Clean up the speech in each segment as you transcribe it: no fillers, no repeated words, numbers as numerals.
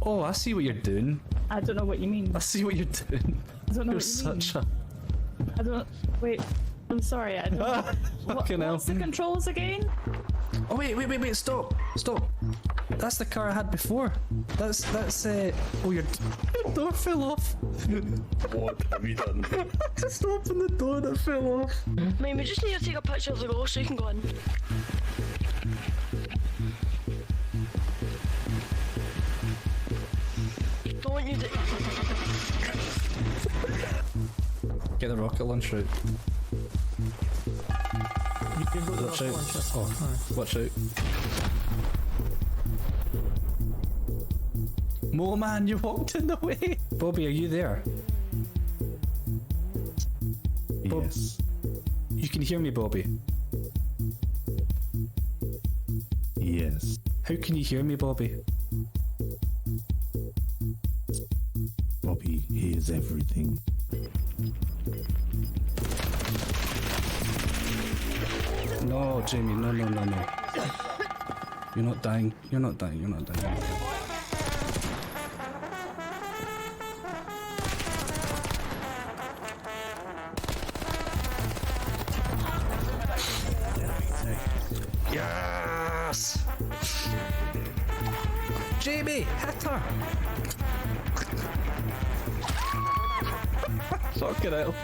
Oh, I see what you're doing. I don't know what you mean. I see what you're doing. I don't know You're what you mean. such a... I don't... Wait. I'm sorry, I don't... Fucking hell. What's the controls again? Oh, wait, stop. Stop. That's the car I had before. That's, oh, your door fell off. What have you done? Just opened the door and it fell off. Mate, we just need to take a picture of the ghost so you can go in. Don't want you to... Get the rocket launcher out. You can go to Watch the out. launcher. Oh, watch out. Mo man, you walked in the way. Bobby, are you there? Yes. You can hear me, Bobby. Yes. How can you hear me, Bobby? Bobby hears everything. No, Jamie, no. You're not dying. You're not dying. You're not dying. Yes! Jamie, hit her! Fucking hell.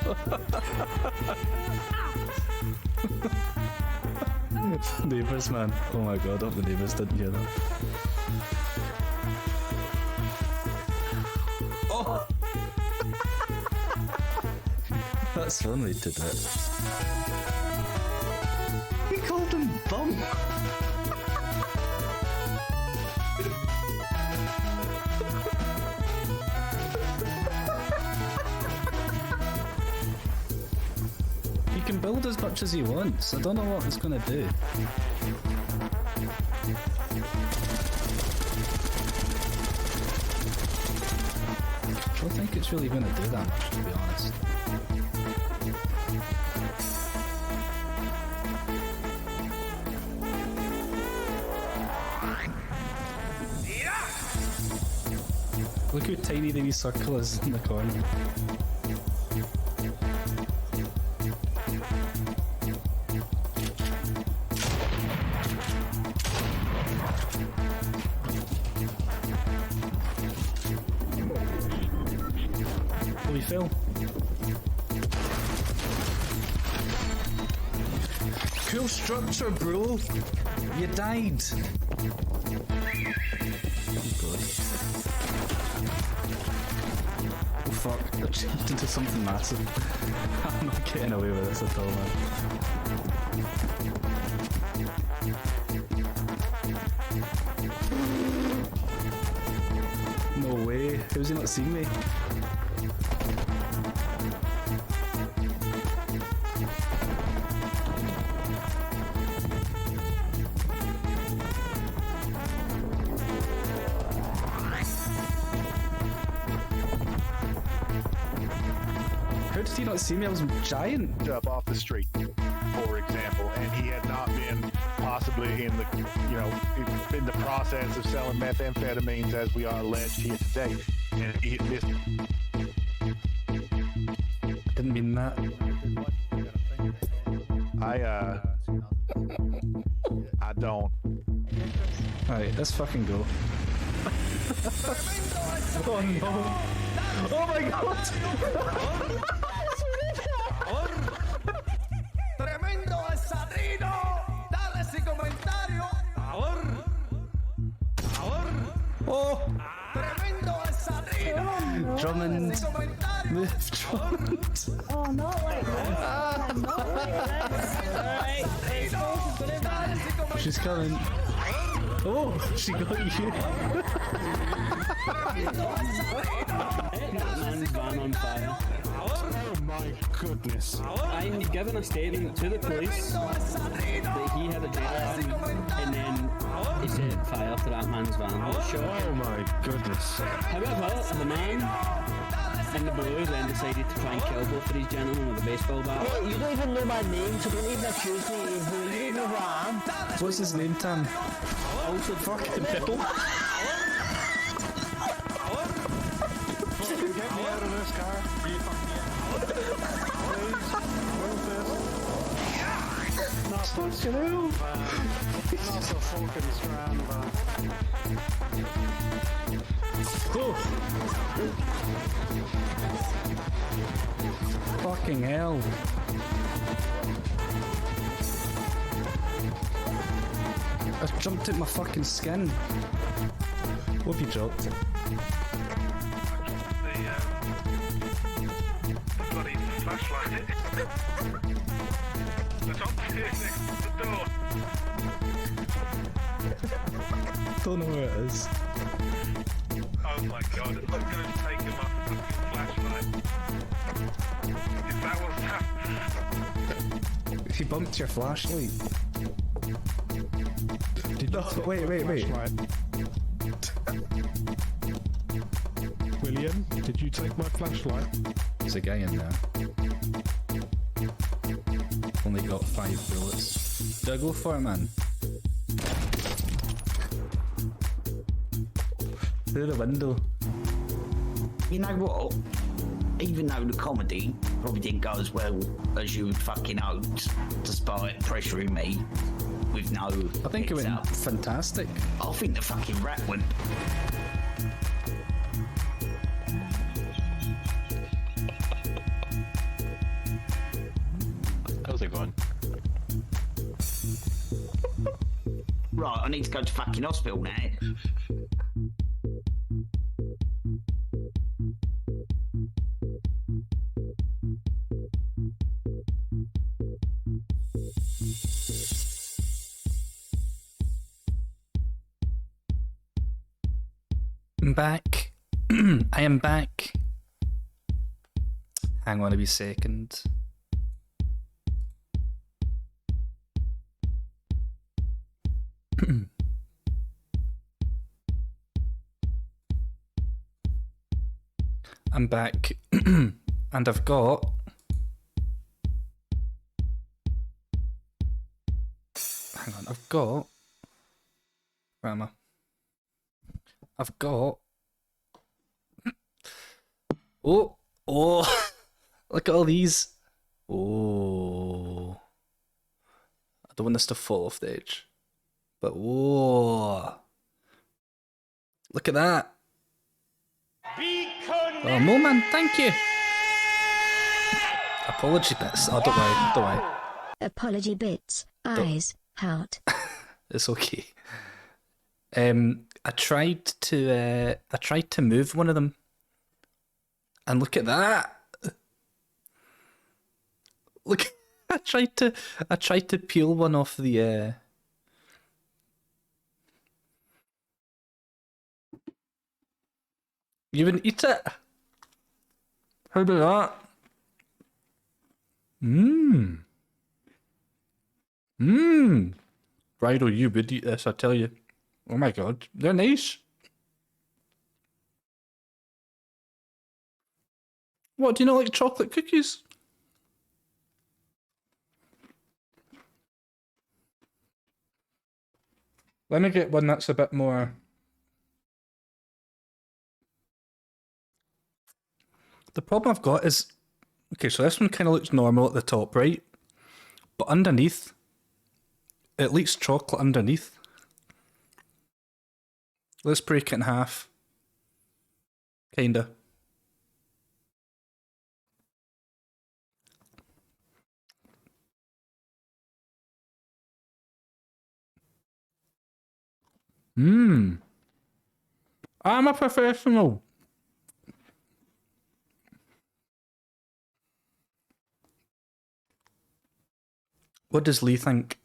Neighbours, man. Oh my god, I hope the neighbours didn't hear that. Oh! That's one way to do it. He called him bunk! He can build as much as he wants. I don't know what he's gonna do. I don't think it's really gonna do that much, to be honest. Look how tiny the wee circle is in the corner. We fell. Cool structure, bro. You died. Oh fuck, that changed into something massive. I'm not getting away with this at all, man. No way, how's he not seen me? How did he not see me? I was giant. Up off the street, for example, and he had not been possibly in the, in the process of selling methamphetamines as we are alleged here today. And he missed. Didn't mean that. I don't. Alright, let's fucking go. Oh no! Oh my god! Tremendo asadino, dale ese comentario. Oh! Tremendo asadino. Drummond! Move, Drummond! Oh, not like this. Not like this. Alright, She's coming. Oh, she got you. Man's van on fire. Oh my goodness. I'm giving a statement to the police that he had a jet and then he set fire to that man's van. Oh my goodness. However, the man in the blue then decided to try and kill both of these gentlemen with a baseball bat. Hey, you don't even know my name, so don't even accuse me. You don't even know who I am. What's his name, Tam? Also, Fucking hell. Fucking hell! That's a fucking strand, man. Fucking hell. I jumped at my fucking skin. What have you dropped? The bloody flashlight. The top next to the door. Don't know where it is. Oh my god, it's like going to take him off the fucking flashlight. Is that what's happening? If you bumped your flashlight. Did you take wait. my flashlight? William, did you take my flashlight? There's a guy in there. Only got 5 bullets. Do I go for it, man? Through the window. You know what? Even though the comedy probably didn't go as well as you would fucking hoped, despite pressuring me with no I think it heads went up, fantastic. I think the fucking rap went. How's it going? Right, I need to go to fucking hospital now. I'm back. I am back. Hang on a wee second. I'm back. And I've got... Hang on, I've got... Where am I? I've got... Oh! Look at all these. Oh. I don't want this to fall off the edge. But whoa. Look at that. Oh, Moman, thank you. Apology bits. Oh, don't worry. Apology bits. Eyes. Heart. It's okay. I tried to move one of them. And look at that. Look, I tried to peel one off the You wouldn't eat it? How about that? Bridal, you would eat this, I tell you. Oh my god, they're nice. What, do you not like chocolate cookies? Let me get one that's a bit more... The problem I've got is... Okay, so this one kind of looks normal at the top, right? But underneath, it leaks chocolate underneath. Let's break it in half. Kinda. I'm a professional. What does Lee think?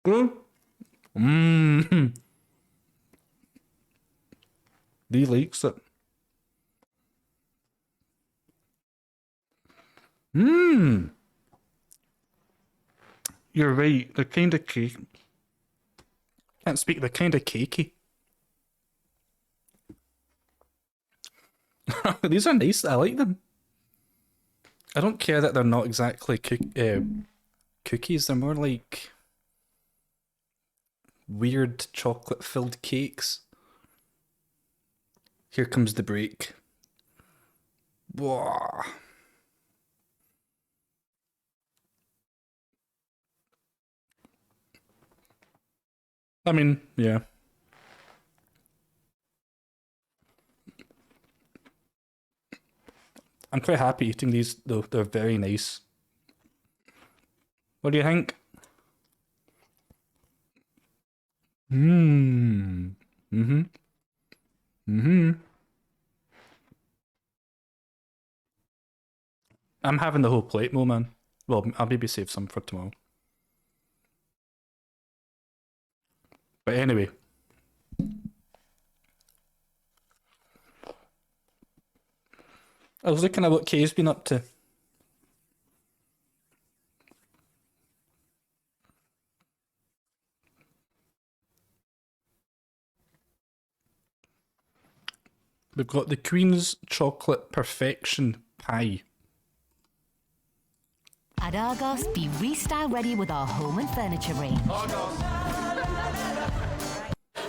Good? Lee likes it. You're right, they're kind of cake. Can't speak, they're kind of cakey. These are nice, I like them. I don't care that they're not exactly cookies, they're more like weird chocolate filled cakes. Here comes the break. Whoa. I mean, yeah. I'm quite happy eating these, though. They're very nice. What do you think? Mmm. Mm-hmm. Mm-hmm. I'm having the whole plate, Mo, man. Well, I'll maybe save some for tomorrow. But anyway. I was looking at what Kay's been up to. We've got the Queen's Chocolate Perfection Pie. At Argos, be restyle ready with our home and furniture range.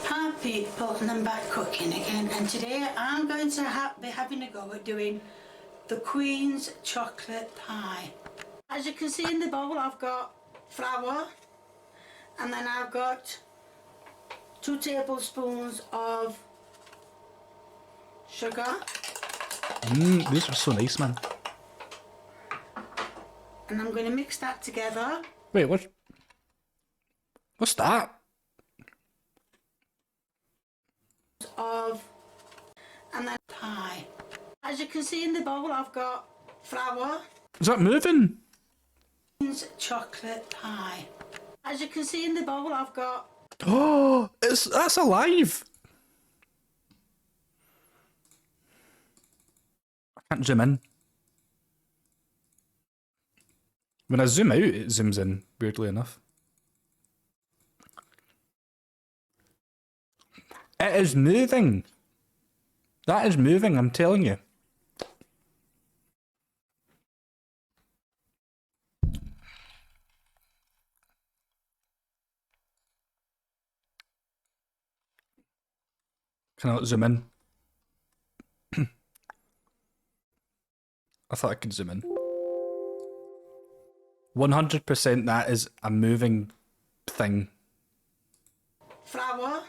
Hi people, and I'm back cooking again, and today I'm going to be having a go at doing the Queen's chocolate pie. As you can see in the bowl, I've got flour, and then I've got 2 tablespoons of sugar. These are so nice, man. And I'm going to mix that together. Wait, what's that? And then pie. As you can see in the bowl, I've got flour. Is that moving? Chocolate pie. As you can see in the bowl, I've got. Oh, that's alive. I can't zoom in. When I zoom out, it zooms in, weirdly enough. It is moving. That is moving, I'm telling you. Cannot zoom in. I thought I could zoom in. 100% that is a moving thing. Flour.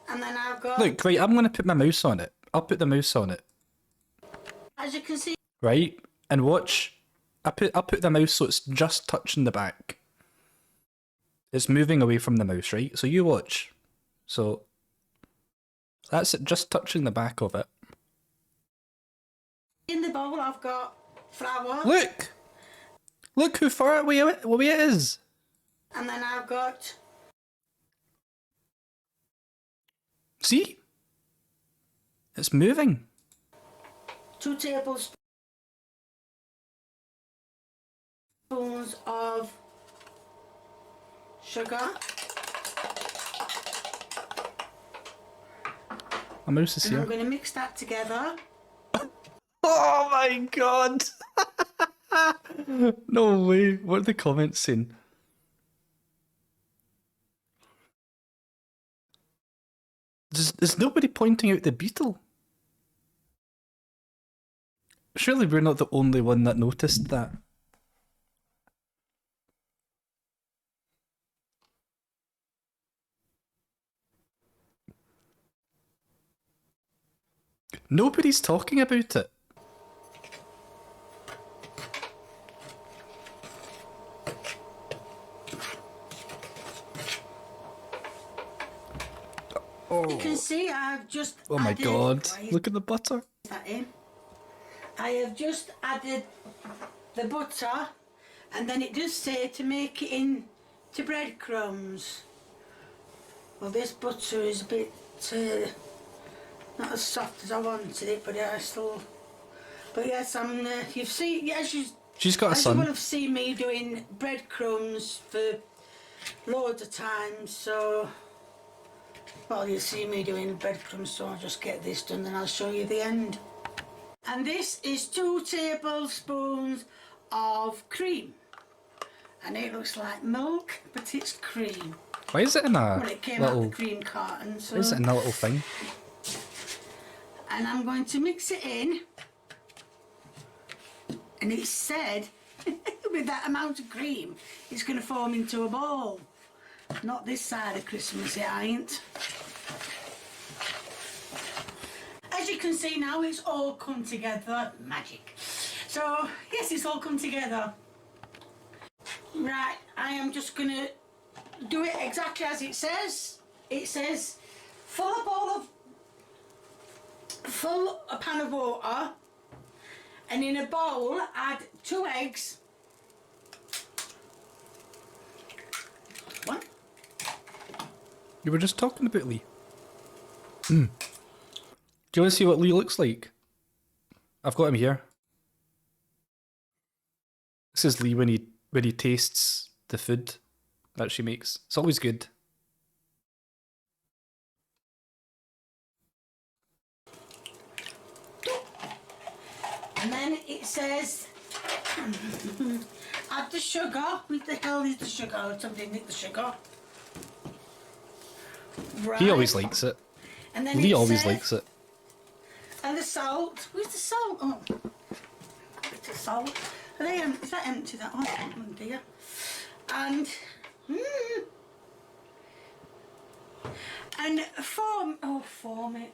And then I've got. Look, right, I'm going to put my mouse on it. I'll put the mouse on it. As you can see. Right, and watch. I'll put the mouse so it's just touching the back. It's moving away from the mouse, right? So you watch. So that's it, just touching the back of it. In the bowl, I've got flour. Look! Look how far away it is. And then I've got. See? It's moving. 2 tablespoons of sugar. My mouse is And here. I'm going to mix that together. Oh my god! No way. What are the comments saying? Is nobody pointing out the beetle? Surely we're not the only one that noticed that. Nobody's talking about it. You can see I've just. Oh my added, god. right, Look at the butter. that in. I have just added the butter, and then it does say to make it into breadcrumbs. Well, this butter is a bit not as soft as I wanted it, but I still. But yes, you've seen. Yes, She's got a as son. you will have seen me doing breadcrumbs for loads of times. So, well, you'll see me doing breadcrumbs. So I'll just get this done, then I'll show you the end. And this is 2 tablespoons of cream. And it looks like milk, but it's cream. Why is it in a Well, it came out little... of the cream carton, so... Why is it in a little thing? And I'm going to mix it in. And it said, with that amount of cream, it's going to form into a ball. Not this side of Christmas, it ain't. As you can see now, it's all come together. Magic. So, yes, it's all come together. Right, I am just going to do it exactly as it says. It says, fill a pan of water, and in a bowl add 2 eggs. One. You were just talking about Lee. Do you want to see what Lee looks like? I've got him here. This is Lee when he tastes the food that she makes. It's always good. And then it says, add the sugar. What the hell is the sugar? Somebody nicked the sugar. Right. He always likes it. And then Lee it always says, likes it. And the salt. Where's the salt? Oh, a bit of salt. Are they, is that empty? That one? Oh dear. And and form it.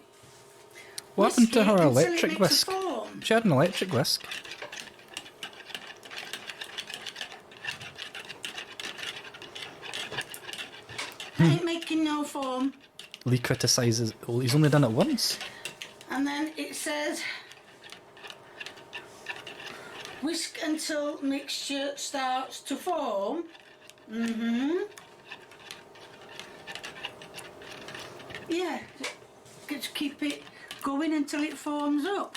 What happened to her Whisk it until it electric makes a whisk? foam. She had an electric whisk. Ain't making no foam. Lee criticises. Well, he's only done it once. And then it says, whisk until mixture starts to form. Yeah, just keep it going until it forms up.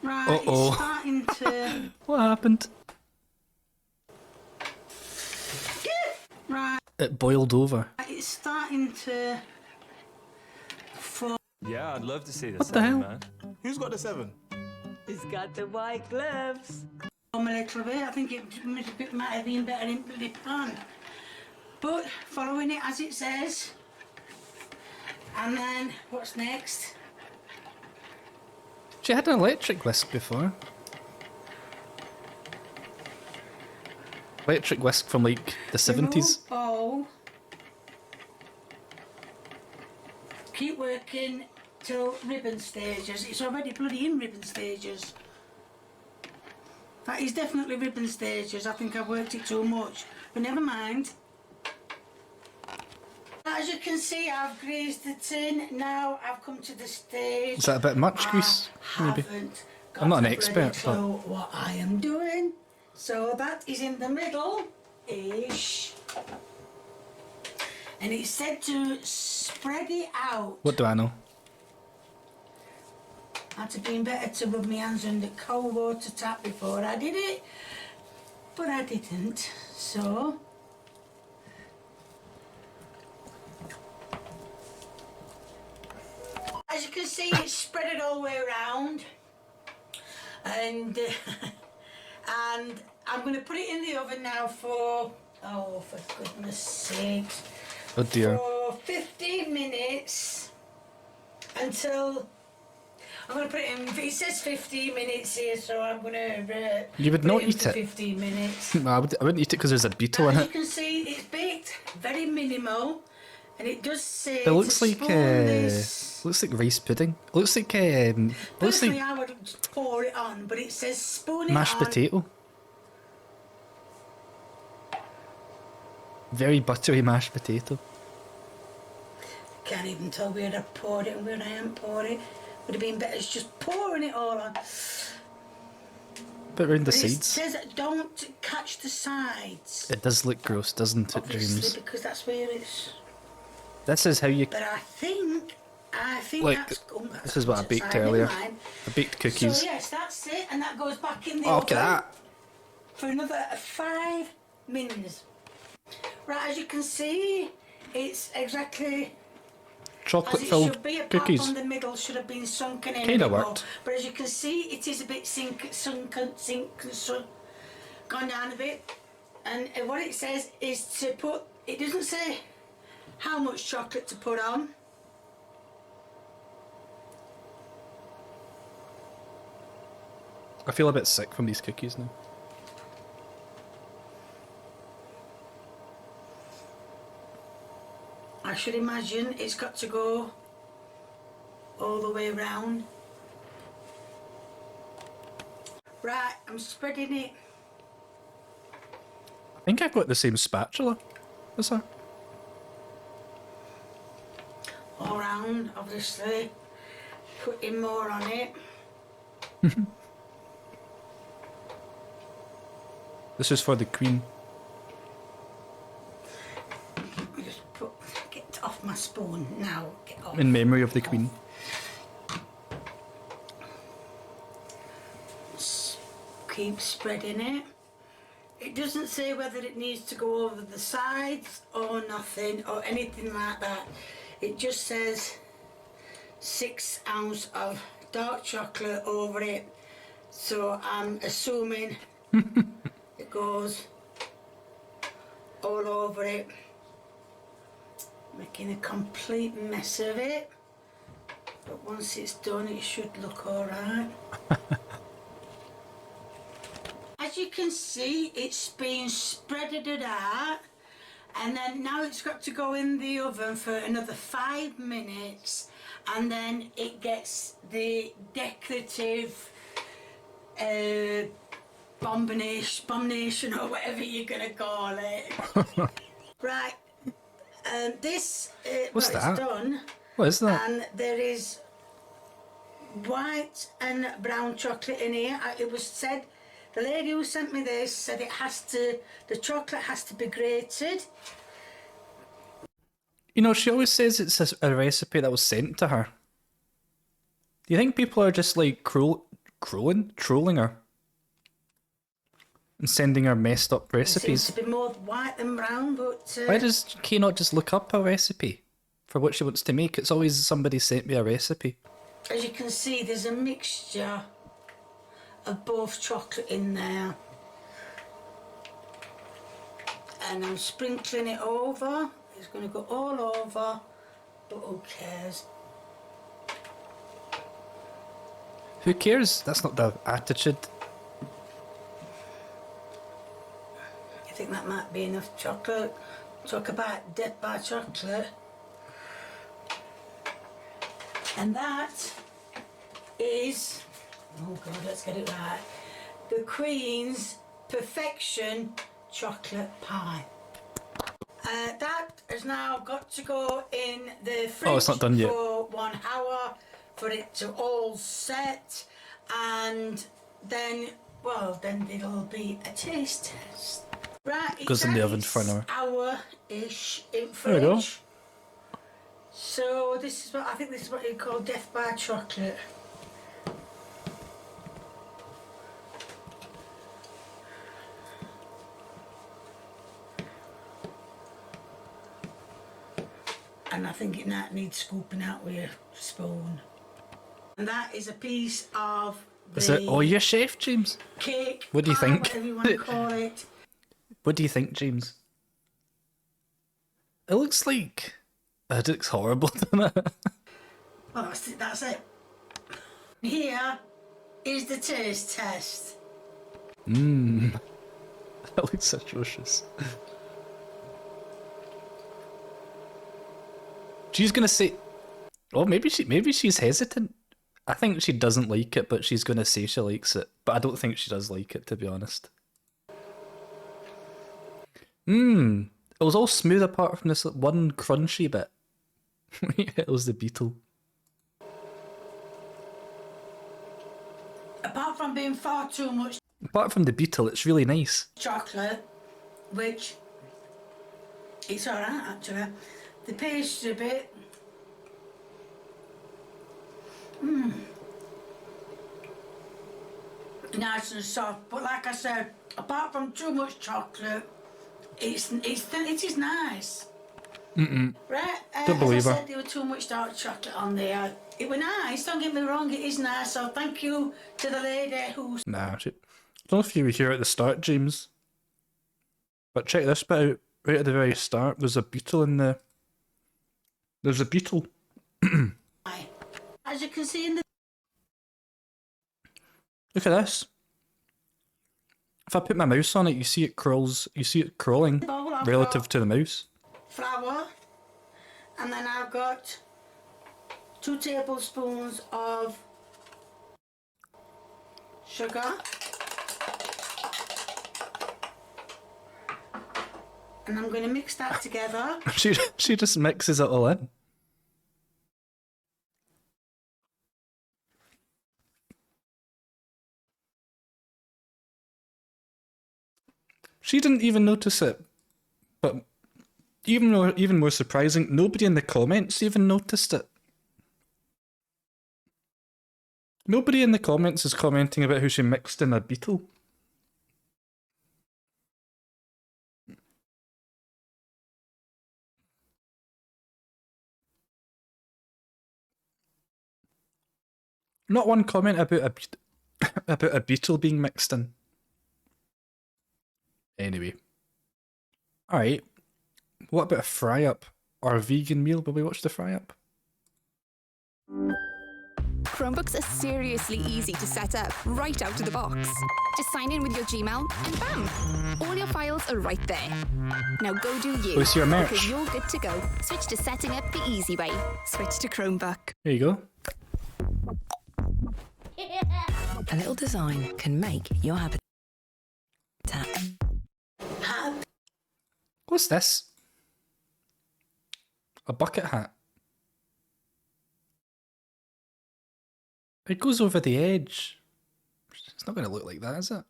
Right, Uh-oh. it's starting to... What happened? Right, It boiled over. it's starting to form. Yeah, I'd love to see this. What the hell? Man. Who's got the 7? He's got the white gloves. A little bit. I think it might have been better in the pan. But following it as it says. And then what's next? She had an electric whisk before. Electric whisk from like the 70s. Remove bowl. Keep working till ribbon stages. It's already bloody in ribbon stages. That is definitely ribbon stages. I think I've worked it too much. But never mind. As you can see, I've greased the tin. Now I've come to the stage. Is that a bit much grease? Maybe. I'm not an expert, but What I am doing. So that is in the middle-ish. And it's said to spread it out. what do I know? I'd have been better to rub my hands under cold water tap before I did it. But I didn't. So as you can see, it's spread it all the way around. And and I'm going to put it in the oven now for, oh, for goodness sakes, Oh dear. for 15 minutes until, I'm going to put it in, it says 15 minutes here, so I'm going to You would not eat for it. 15 minutes. No, I wouldn't eat it because there's a beetle in As you it. can see, it's baked very minimal, and it does say It looks to like spoon this. looks like rice pudding. It looks like Personally, I would pour it on, but it says spoon it mashed on. potato. Very buttery mashed potato. Can't even tell where I poured it and where I haven't poured it. Would have been better just pouring it all on. Bit round the But it sides. says don't catch the sides. It does look gross, doesn't it, Obviously, James? because that's where it's. This is how you But I think like. that's. Oh, that's This is what I the baked side, earlier. never mind. I baked cookies. So yes, that's it, and that goes back in the Oh, oven look at that! for another 5 minutes. Right, as you can see, it's exactly Chocolate as it filled should be. Apart cookies. from the middle should have been sunken in. Kinda a bit more. worked. But as you can see, it is a bit sunken. gone down a bit, and what it says is to put. It doesn't say how much chocolate to put on. I feel a bit sick from these cookies now. I should imagine it's got to go all the way around. Right, I'm spreading it. I think I've got the same spatula as her. All round, obviously. Putting more on it. This is for the Queen. Just get off my spoon now. Get off. In memory of the Queen. Keep spreading it. It doesn't say whether it needs to go over the sides or nothing or anything like that. It just says 6 ounces of dark chocolate over it. So I'm assuming it goes all over it, making a complete mess of it. But once it's done, it should look alright. As you can see, it's been spreaded out, and then now it's got to go in the oven for another 5 minutes, and then it gets the decorative bombination or whatever you're gonna call it. Right, this What's well, that? it's done. What is that? And there is white and brown chocolate in here. It was said, the lady who sent me this said it has to, the chocolate has to be grated. You know, she always says it's a recipe that was sent to her. Do you think people are just like trolling her? And sending her messed up It recipes? seems to be more white than brown, but... Why does Kay not just look up a recipe for what she wants to make? It's always somebody sent me a recipe. as you can see, there's a mixture of both chocolate in there. And I'm sprinkling it over. It's going to go all over, but who cares? Who cares? That's not the attitude. I think that might be enough chocolate. Talk about death by chocolate. And that is, oh God, let's get it right, the Queen's Perfection chocolate pie. That has now got to go in the fridge it's not done yet. for 1 hour for it to all set, and then, well, then it'll be a taste test. Right, Goes in the oven for an hour. Hour-ish in There we go. fridge. So this is what I think this is what you call death by chocolate. And I think it needs scooping out with a spoon. And that is a piece of the Is it? Oh, you're a chef, James. cake. What do you pie, think? Whatever you want to call it. What do you think, James? It looks like... It looks horrible, doesn't it? Well, that's it. Here is the taste test. Mmm. That looks atrocious. She's gonna say... Oh, maybe she's hesitant. I think she doesn't like it, but she's gonna say she likes it. But I don't think she does like it, to be honest. Mmm. It was all smooth apart from this one crunchy bit. It was the beetle. Apart from being far too much Apart from the beetle, it's really nice. chocolate, which it's alright actually. The pastry bit, nice and soft. But like I said, apart from too much chocolate, it is nice. Right? Don't believe as I her. said, there was too much dark chocolate on there. It was nice. Don't get me wrong, it is nice. So thank you to the lady who Nah, don't know if you were here at the start, James. But check this bit out. Right at the very start, there's a beetle in the... There's a beetle. As you can see in the... Look at this. If I put my mouse on it, you see it crawls. You see it crawling bowl, I've relative got to the mouse. flour, and then I've got 2 tablespoons of sugar, and I'm going to mix that together. She just mixes it all in. She didn't even notice it, but even more surprising, nobody in the comments even noticed it. Nobody in the comments is commenting about how she mixed in a beetle. Not one comment about about a beetle being mixed in. Anyway. Alright. What about a fry up? Or a vegan meal? Will we watch the fry up? Chromebooks are seriously easy to set up right out of the box. Just sign in with your Gmail and bam! All your files are right there. Now go do you. Where's your merch? Because you're good to go. Switch to setting up the easy way. Switch to Chromebook. There you go. A little design can make your habitat. What's this? A bucket hat. It goes over the edge. It's not going to look like that, is it?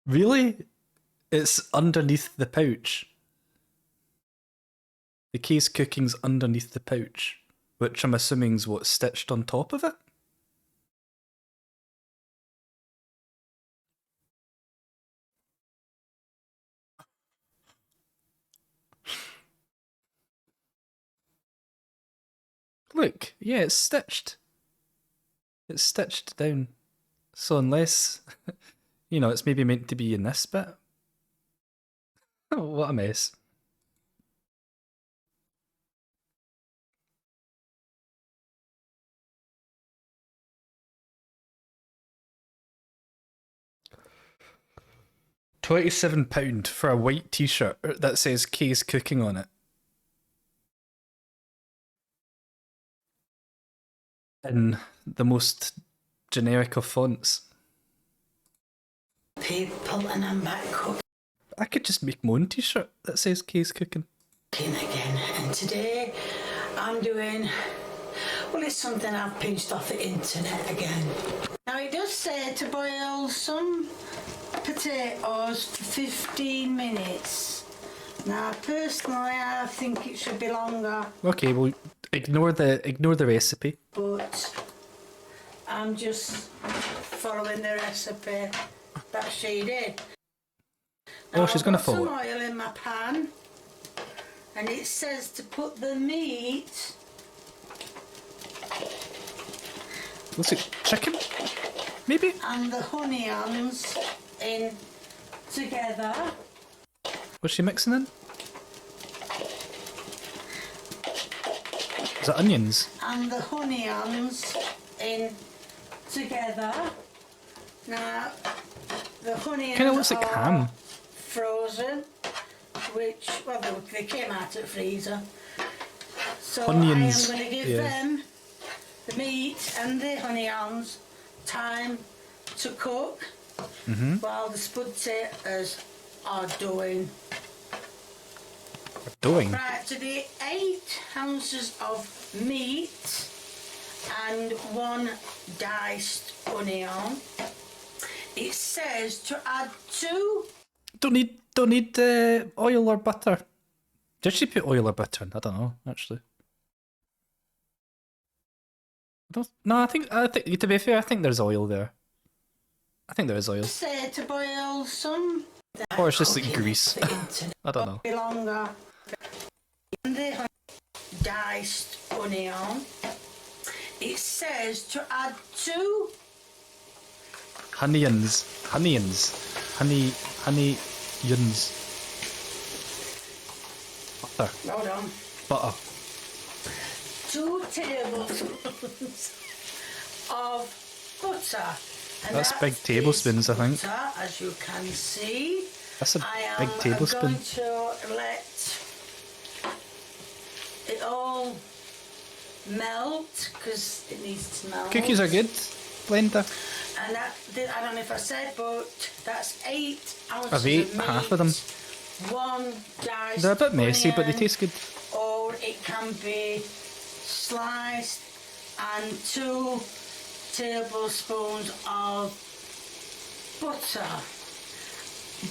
Really? It's underneath the pouch. The case cooking's underneath the pouch, which I'm assuming's what's stitched on top of it? Look, yeah, it's stitched. It's stitched down. So unless, you know, it's maybe meant to be in this bit. Oh, what a mess. £27 for a white t-shirt that says Kay's Cooking on it. In the most generic of fonts. People, and I'm back cooking I could just make my own t-shirt that says Kay's Cooking. again, and today I'm doing, well, it's something I've pinched off the internet again. Now it does say to boil some potatoes for 15 minutes. Now personally I think it should be longer. Okay, well, ignore the recipe. But I'm just following the recipe that she did. Now, Oh, she's going to I've got follow. some oil in my pan, and it says to put the meat. What's it? Chicken? Maybe? And the onions in together. What's she mixing in? Is it onions? And the onions in together. Now, the onions Kind of looks like are ham. frozen, which, well, they came out of the freezer. So Onions, I am going to give yeah. them, the meat and the onions, time to cook while the spud taters are doing. Doing? Right, to the 8 ounces of meat and 1 diced onion, it says to add 2. Don't need oil or butter. Did she put oil or butter in? I don't know, actually. No, I think to be fair, I think there's oil there. I think there is oil. Say to boil some. Or it's just like grease. I don't know. Longer. And the diced onion. It says to add 2 Honeyons. Honeyons. Honeyons. Butter. Hold on. Butter. 2 tablespoons of butter. And That's big tablespoons, I think. Butter, as you can see. That's a big I'm tablespoon. going to let it all melt because it needs to melt. Cookies are good, Blender. And that, I don't know if I said, but that's 8 ounces I've ate of meat, half of them. 1 diced They're a bit messy, but they onion, taste good. Or it can be sliced, and 2 tablespoons of butter.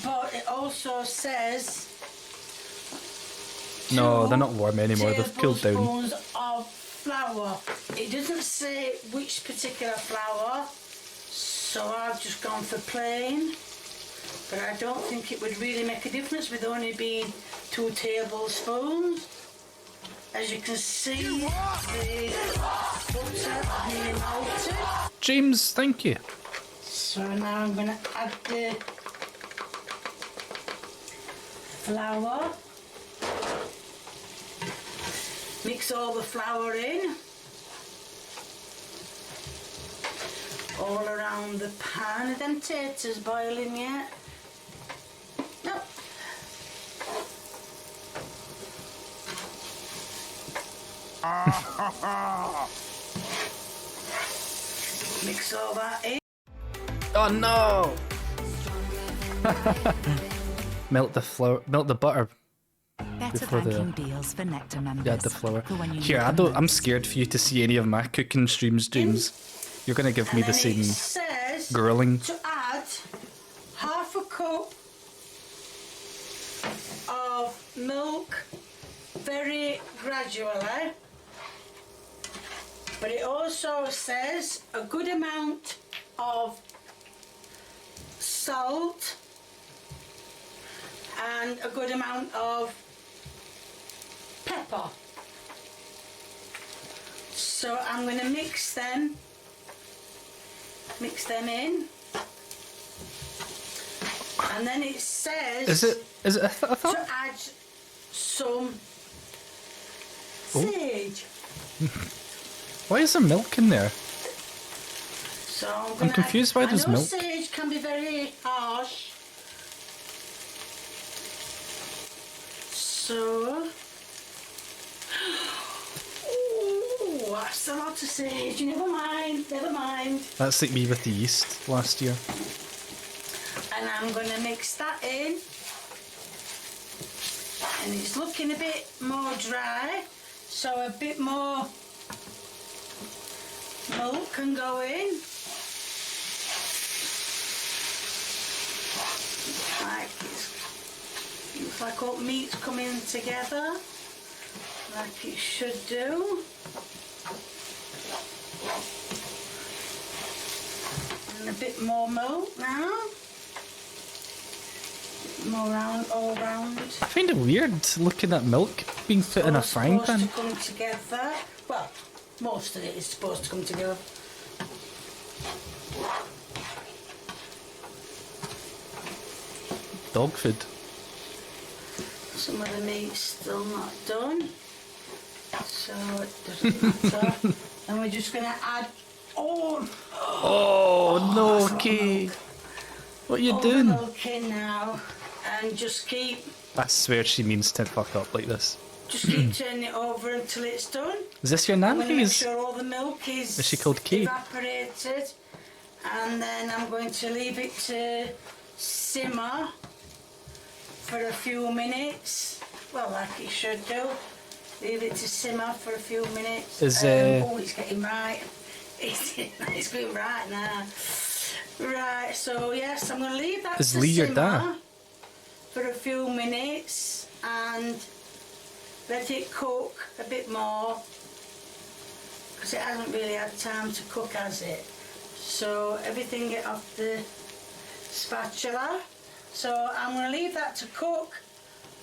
But it also says No, they're not warm anymore. They've cooled down. tablespoons of flour. It doesn't say which particular flour, so I've just gone for plain. But I don't think it would really make a difference with only being 2 tablespoons. As you can see, the butter nearly melted. James, thank you. So now I'm going to add the flour. Mix all the flour in. All around the pan. Are them taters boiling yet? Nope. Mix all that in. Oh no! Melt the flour, melt the butter Better before banking the deals for Nectar members. yeah the flour. For when you Here, need I them don't. I'm most. scared for you to see any of my cooking streams, James. You're gonna give me the And then same it says grilling. to add half a cup of milk very gradually. But it also says a good amount of salt and a good amount of pepper. So I'm going to mix them in, and then it says Is it a to add some sage. Why is there milk in there? So I'm confused. Why there's I know milk? sage can be very harsh. So, ooh, that's a lot of sage. Never mind, never mind. That's like me with the yeast last year. And I'm going to mix that in. And it's looking a bit more dry, so a bit more milk can go in. Looks like all meat's coming together, like it should do. And a bit more milk now. More round, all round. I find it weird looking at milk being put in a frying pan. Supposed to come together. Well, most of it is supposed to come together. Dog food. Some of the meat's still not done, so it doesn't matter. And we're just going to add all. Oh no, Kay! What are you all doing? the milk in now, and just keep I swear she means to fuck up like this. turning it over until it's done. Is this your I'm going to make nannies? sure all the milk is Is she called Kay? evaporated, and then I'm going to leave it to simmer for a few minutes. Well, like it should do. Leave it to simmer for a few minutes. Is, oh, it's getting right. It's going right now. Right, so yes, I'm going to leave that Is to Lee your simmer dad? for a few minutes and let it cook a bit more, because it hasn't really had time to cook, has it? So everything get off the spatula. So I'm going to leave that to cook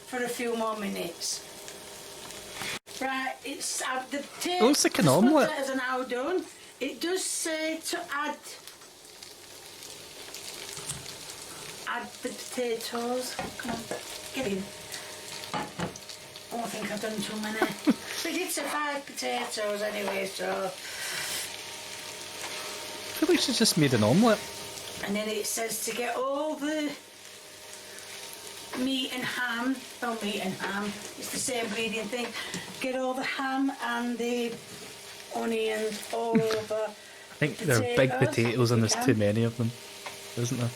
for a few more minutes. Right, it's the looks like an omelette. potatoes are now done. It does say to add the potatoes. Come on, get in. Oh, I think I've done too many. We did say 5 potatoes anyway, so. I feel like she just made an omelette. And then it says to get all the meat and ham. Oh, meat and ham. It's the same ingredient thing. Get all the ham and the onions all over. I think there are big potatoes and there's too many of them, isn't there?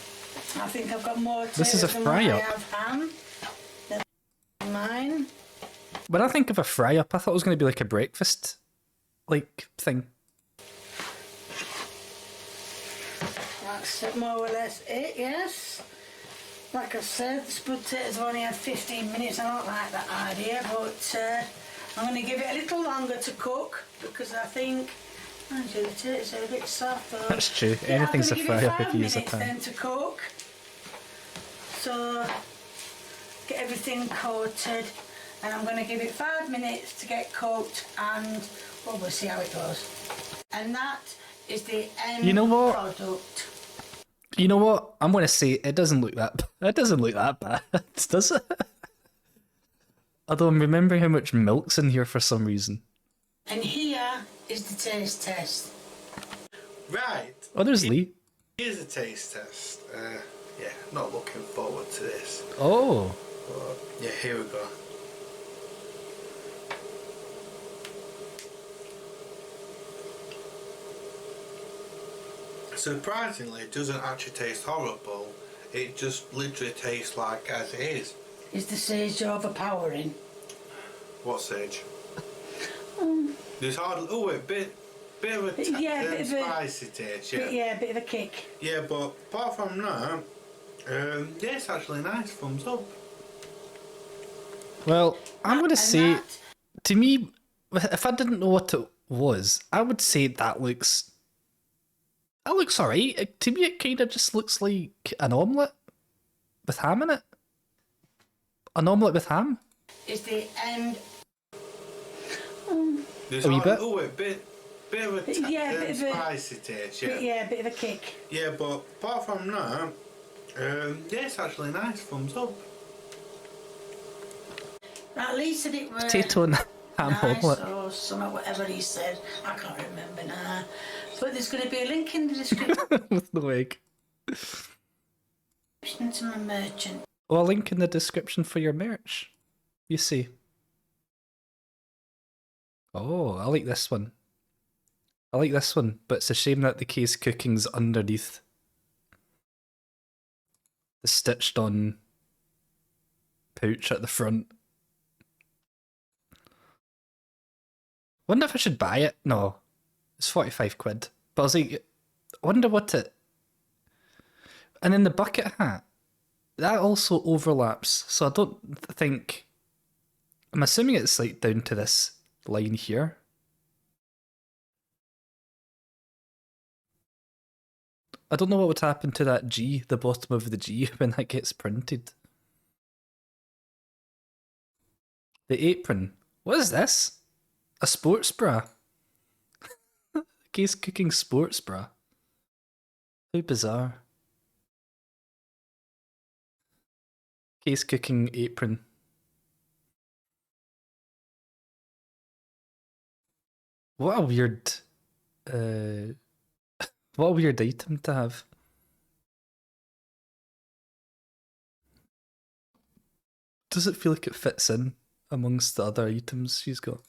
I think I've got more This is a than fry what I up. have ham. That's mine. When I think of a fry up, I thought it was going to be like a breakfast like thing. That's more or less it, yes. Like I said, the spud potatoes have only had 15 minutes. I don't like that idea, but I'm going to give it a little longer to cook because I think actually the potatoes are a bit soft. Though. That's true. Yeah, Anything's a I'm gonna fry give it up if 5 you use a minutes pan. then to cook. So get everything coated, and I'm going to give it 5 minutes to get cooked, and well, we'll see how it goes. And that is the end You know what? product. You know what? I'm going to say it doesn't look that. It doesn't look that bad, does it? Although I'm remembering how much milk's in here for some reason. And here is the taste test. Right. Oh, there's Lee. Here's a taste test. Yeah, not looking forward to this. Oh. But, yeah, here we go. Surprisingly, it doesn't actually taste horrible. It just literally tastes like as it is. Is the sage overpowering? What sage? There's hardly. Oh, a bit of a bit of a spicy taste. Yeah. A bit of a kick. Yeah, but apart from that, yeah, it's actually nice. Thumbs up. Well, I'm going to say, to me, if I didn't know what it was, I would say that looks alright. To me, it kind of just looks like an omelette with ham in it. An omelette with ham. Is the end. There's A wee hardly, bit. oh, a bit of a bit of a spicy taste. Yeah. A bit of a kick. Yeah, but apart from that, yeah, it's actually nice. Thumbs up. Right, Lee said it was Potato and ham nice omelette. or something, whatever he said. I can't remember now. But there's going to be a link in the description With no egg. to my merchant. Well, a link in the description for your merch. You see. Oh, I like this one. I like this one, but it's a shame that the case cooking's underneath the stitched on pouch at the front. Wonder if I should buy it. No, it's 45 quid. But I was like, I wonder what it... And then the bucket hat, that also overlaps. So I don't think... I'm assuming it's like down to this line here. I don't know what would happen to that G, the bottom of the G, when that gets printed. The apron. What is this? A sports bra. Case cooking sports bra. How bizarre. Case cooking apron. What a weird what a weird item to have. Does it feel like it fits in amongst the other items she's got?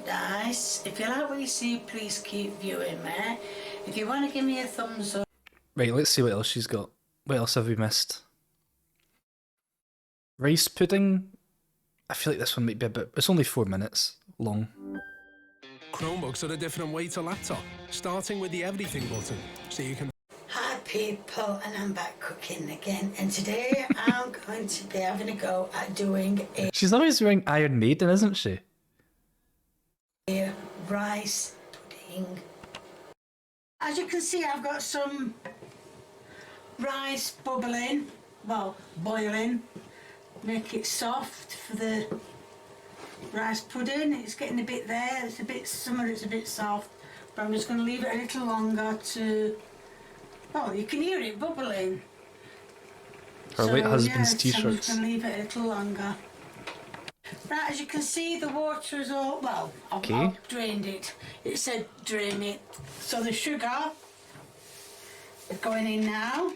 Nice. If you like what you see, please keep viewing me. If you want to give me a thumbs up. Right, let's see what else she's got. What else have we missed? Rice pudding. I feel like this one might be a bit... It's only 4 minutes long. Chromebooks are a different way to laptop, starting with the everything button, so you can... Hi people, and I'm back cooking again. And today I'm going to be having a go at doing She's always wearing Iron Maiden, isn't she? a rice pudding. As you can see, I've got some rice bubbling, well, boiling. Make it soft for the rice pudding. It's getting a bit there. It's a bit, some of it's a bit soft. But I'm just going to leave it a little longer to... Oh, you can hear it bubbling. Her white husband's So I'm t-shirts. just going to leave it a little longer. Right, as you can see, the water is all... Well, I've drained it. It said drain it. So the sugar is going in now.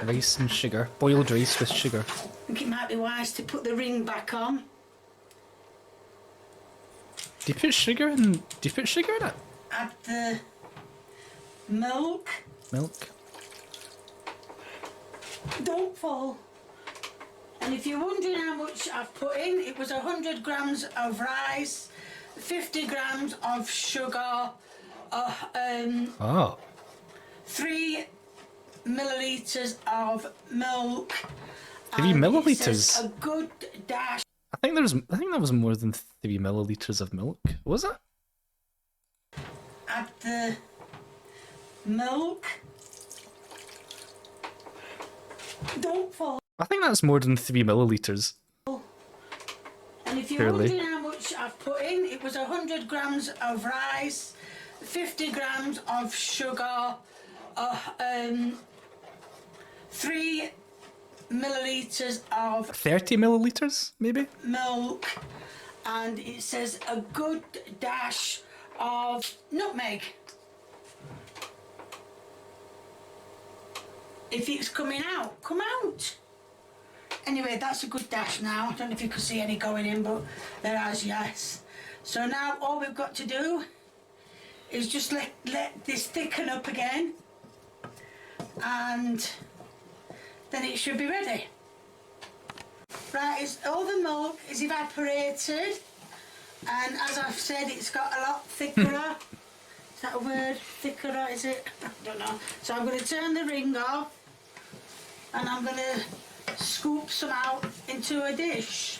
Rice and sugar. Boiled rice with sugar. I think it might be wise to put the ring back on. Do you put sugar in? Do you put sugar in it? Add the milk. Milk. Don't fall. And if you're wondering how much I've put in, it was 100 grams of rice, 50 grams of sugar, 3 millilitres of milk. 3 millilitres? A good dash. I think that was more than 3 millilitres of milk. Was it? Add the milk. Don't fall. I think that's more than 3 millilitres. And if you're wondering how much I've put in, it was 100 grams of rice, 50 grams of sugar, 3 millilitres of 30 millilitres, maybe? milk, and it says a good dash of nutmeg. If it's coming out, come out. Anyway, that's a good dash now. I don't know if you could see any going in, but there is, yes. So now all we've got to do is just let this thicken up again, and then it should be ready. Right, all the milk is evaporated, and as I've said, it's got a lot thicker. Is that a word? Thicker, is it? I don't know. So I'm going to turn the ring off, and I'm going to scoop some out into a dish.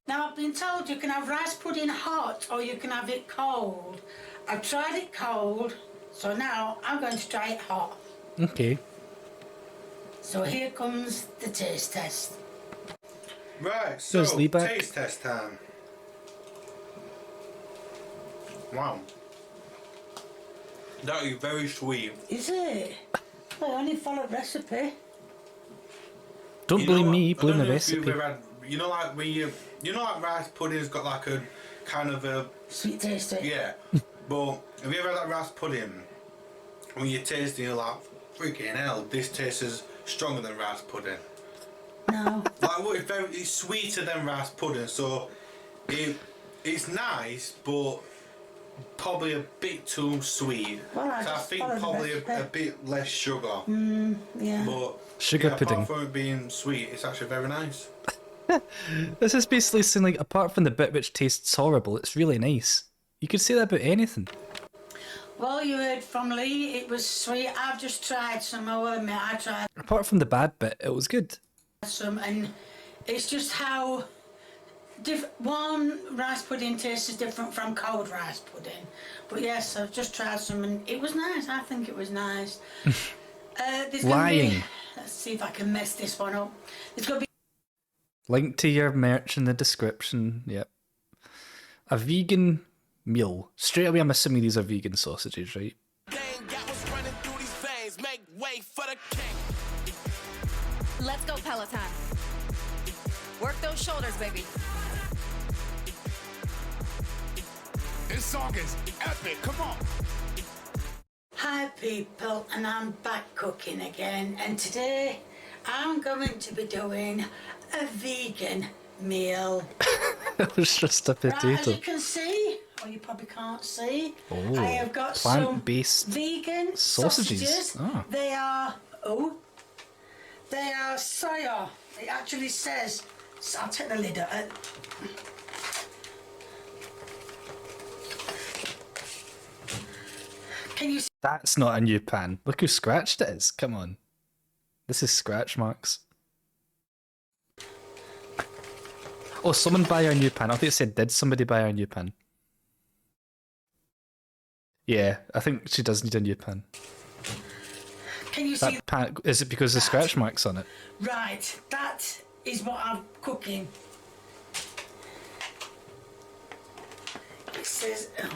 Now, I've been told you can have rice pudding hot or you can have it cold. I've tried it cold, so now I'm going to try it hot. Okay. So here comes the taste test. Right, so Lee back. taste test time. Wow. That is very sweet. Is it? Well, I only followed recipe. Don't blame me, blame the recipe. You know, like when you know, like rice pudding's got like a kind of a sweet taste to it. Yeah, but have you ever had that rice pudding? When you taste it, you're like, freaking hell, this tastes stronger than rice pudding. No. Like, what? It's sweeter than rice pudding, so it's nice, but probably a bit too sweet. Well, so I think probably a bit less sugar. Yeah. But Sugar pudding. Apart from it being sweet, it's actually very nice. This is basically saying, like, apart from the bit which tastes horrible, it's really nice. You could say that about anything. Well, you heard from Lee, it was sweet. I've just tried some, I tried Apart from the bad bit, it was good. some, and it's just how one rice pudding tastes different from cold rice pudding. But yes, I've just tried some, and it was nice. I think it was nice. Lying. Let's see if I can mess this one up. There's going to be Link to your merch in the description. Yep. A vegan meal. Straight away, I'm assuming these are vegan sausages, right? Let's go, Peloton. Work those shoulders, baby. This song is epic. Come on. Hi people, and I'm back cooking again, and today I'm going to be doing a vegan meal. It was just a potato. Right, as you can see, or you probably can't see, Oh, I have got plant-based some vegan sausages. Oh. They are soya. It actually says, so I'll take the lid off it. Can you see? That's not a new pan. Look how scratched it is. Come on. This is scratch marks. Oh, someone buy our new pan. I think it said, did somebody buy our new pan? Yeah, I think she does need a new pan. you see? That pan, is it because of the scratch marks on it? Right, that is what I'm cooking. It says, oh,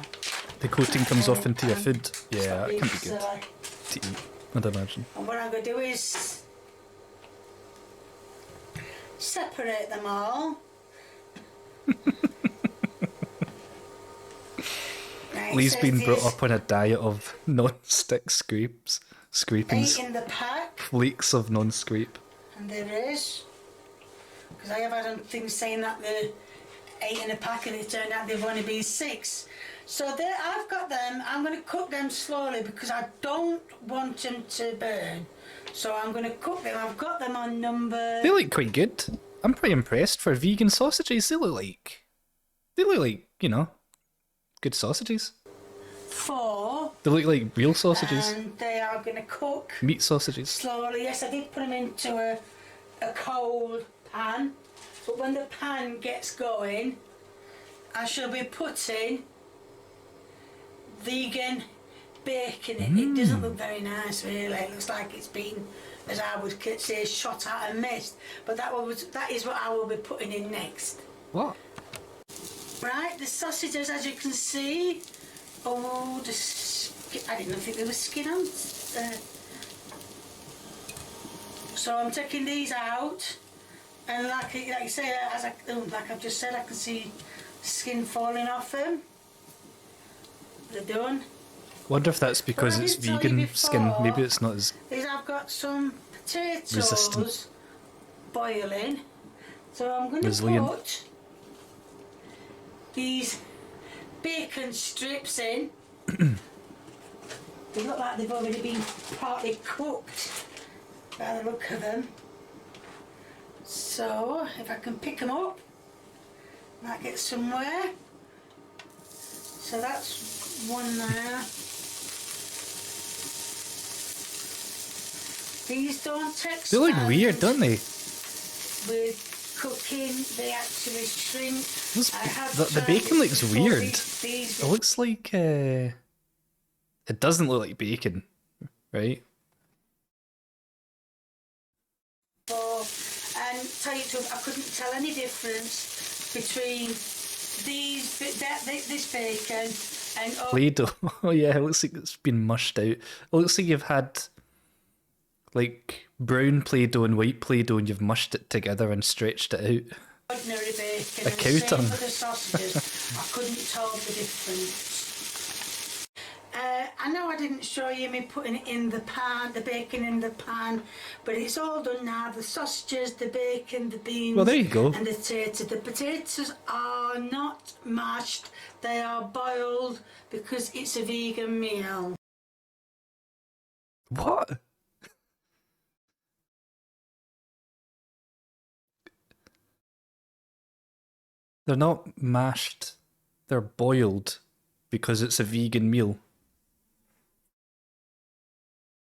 The coating comes off into your food. Yeah, what that can be is, good to eat, I'd imagine. and what I'm going to do is separate them all. Right, Lee's it been says brought there's up on a diet of non-stick scrapings. 8 in the pack, Flakes of non-scrape. and there is. Because I have had things saying that they're 8 in a pack and it turned out they've only been 6. So there, I've got them. I'm going to cook them slowly because I don't want them to burn. So I'm going to cook them. I've got them on number... They look quite good. I'm pretty impressed for vegan sausages. They look like, you know, good sausages. 4. They look like real sausages. And they are going to cook Meat sausages. slowly. Yes, I did put them into a cold pan. But when the pan gets going, I shall be putting vegan bacon in. It doesn't look very nice, really. It looks like it's been, as I would say, shot out and missed. But that is what I will be putting in next. What? Right, the sausages, as you can see. Oh, I didn't think there was skin on. So I'm taking these out, and like you say, like I've just said, I can see skin falling off them. They're done. Wonder if that's because it's vegan skin. Maybe it's not as I've got some potatoes resistant. boiling, so I'm going to Resilient. put these bacon strips in. They look like they've already been partly cooked by the look of them. So if I can pick them up, might get somewhere. So that's one there. These don't take They look weird, don't they? with cooking, they actually shrink. The bacon looks weird. These It looks like it doesn't look like bacon, right? and tell you the truth, I couldn't tell any difference between this bacon and Play-Doh. Oh yeah, it looks like it's been mushed out. It looks like you've had like brown Play-Doh and white Play-Doh and you've mushed it together and stretched it out. ordinary bacon. A And cow the same tongue. for the sausages. I couldn't tell the difference. I know I didn't show you me putting it in the pan, the bacon in the pan, but it's all done now. The sausages, the bacon, the beans, Well, there you go. and the potatoes. The potatoes are not mashed; they are boiled because it's a vegan meal. What? They're not mashed, they're boiled because it's a vegan meal.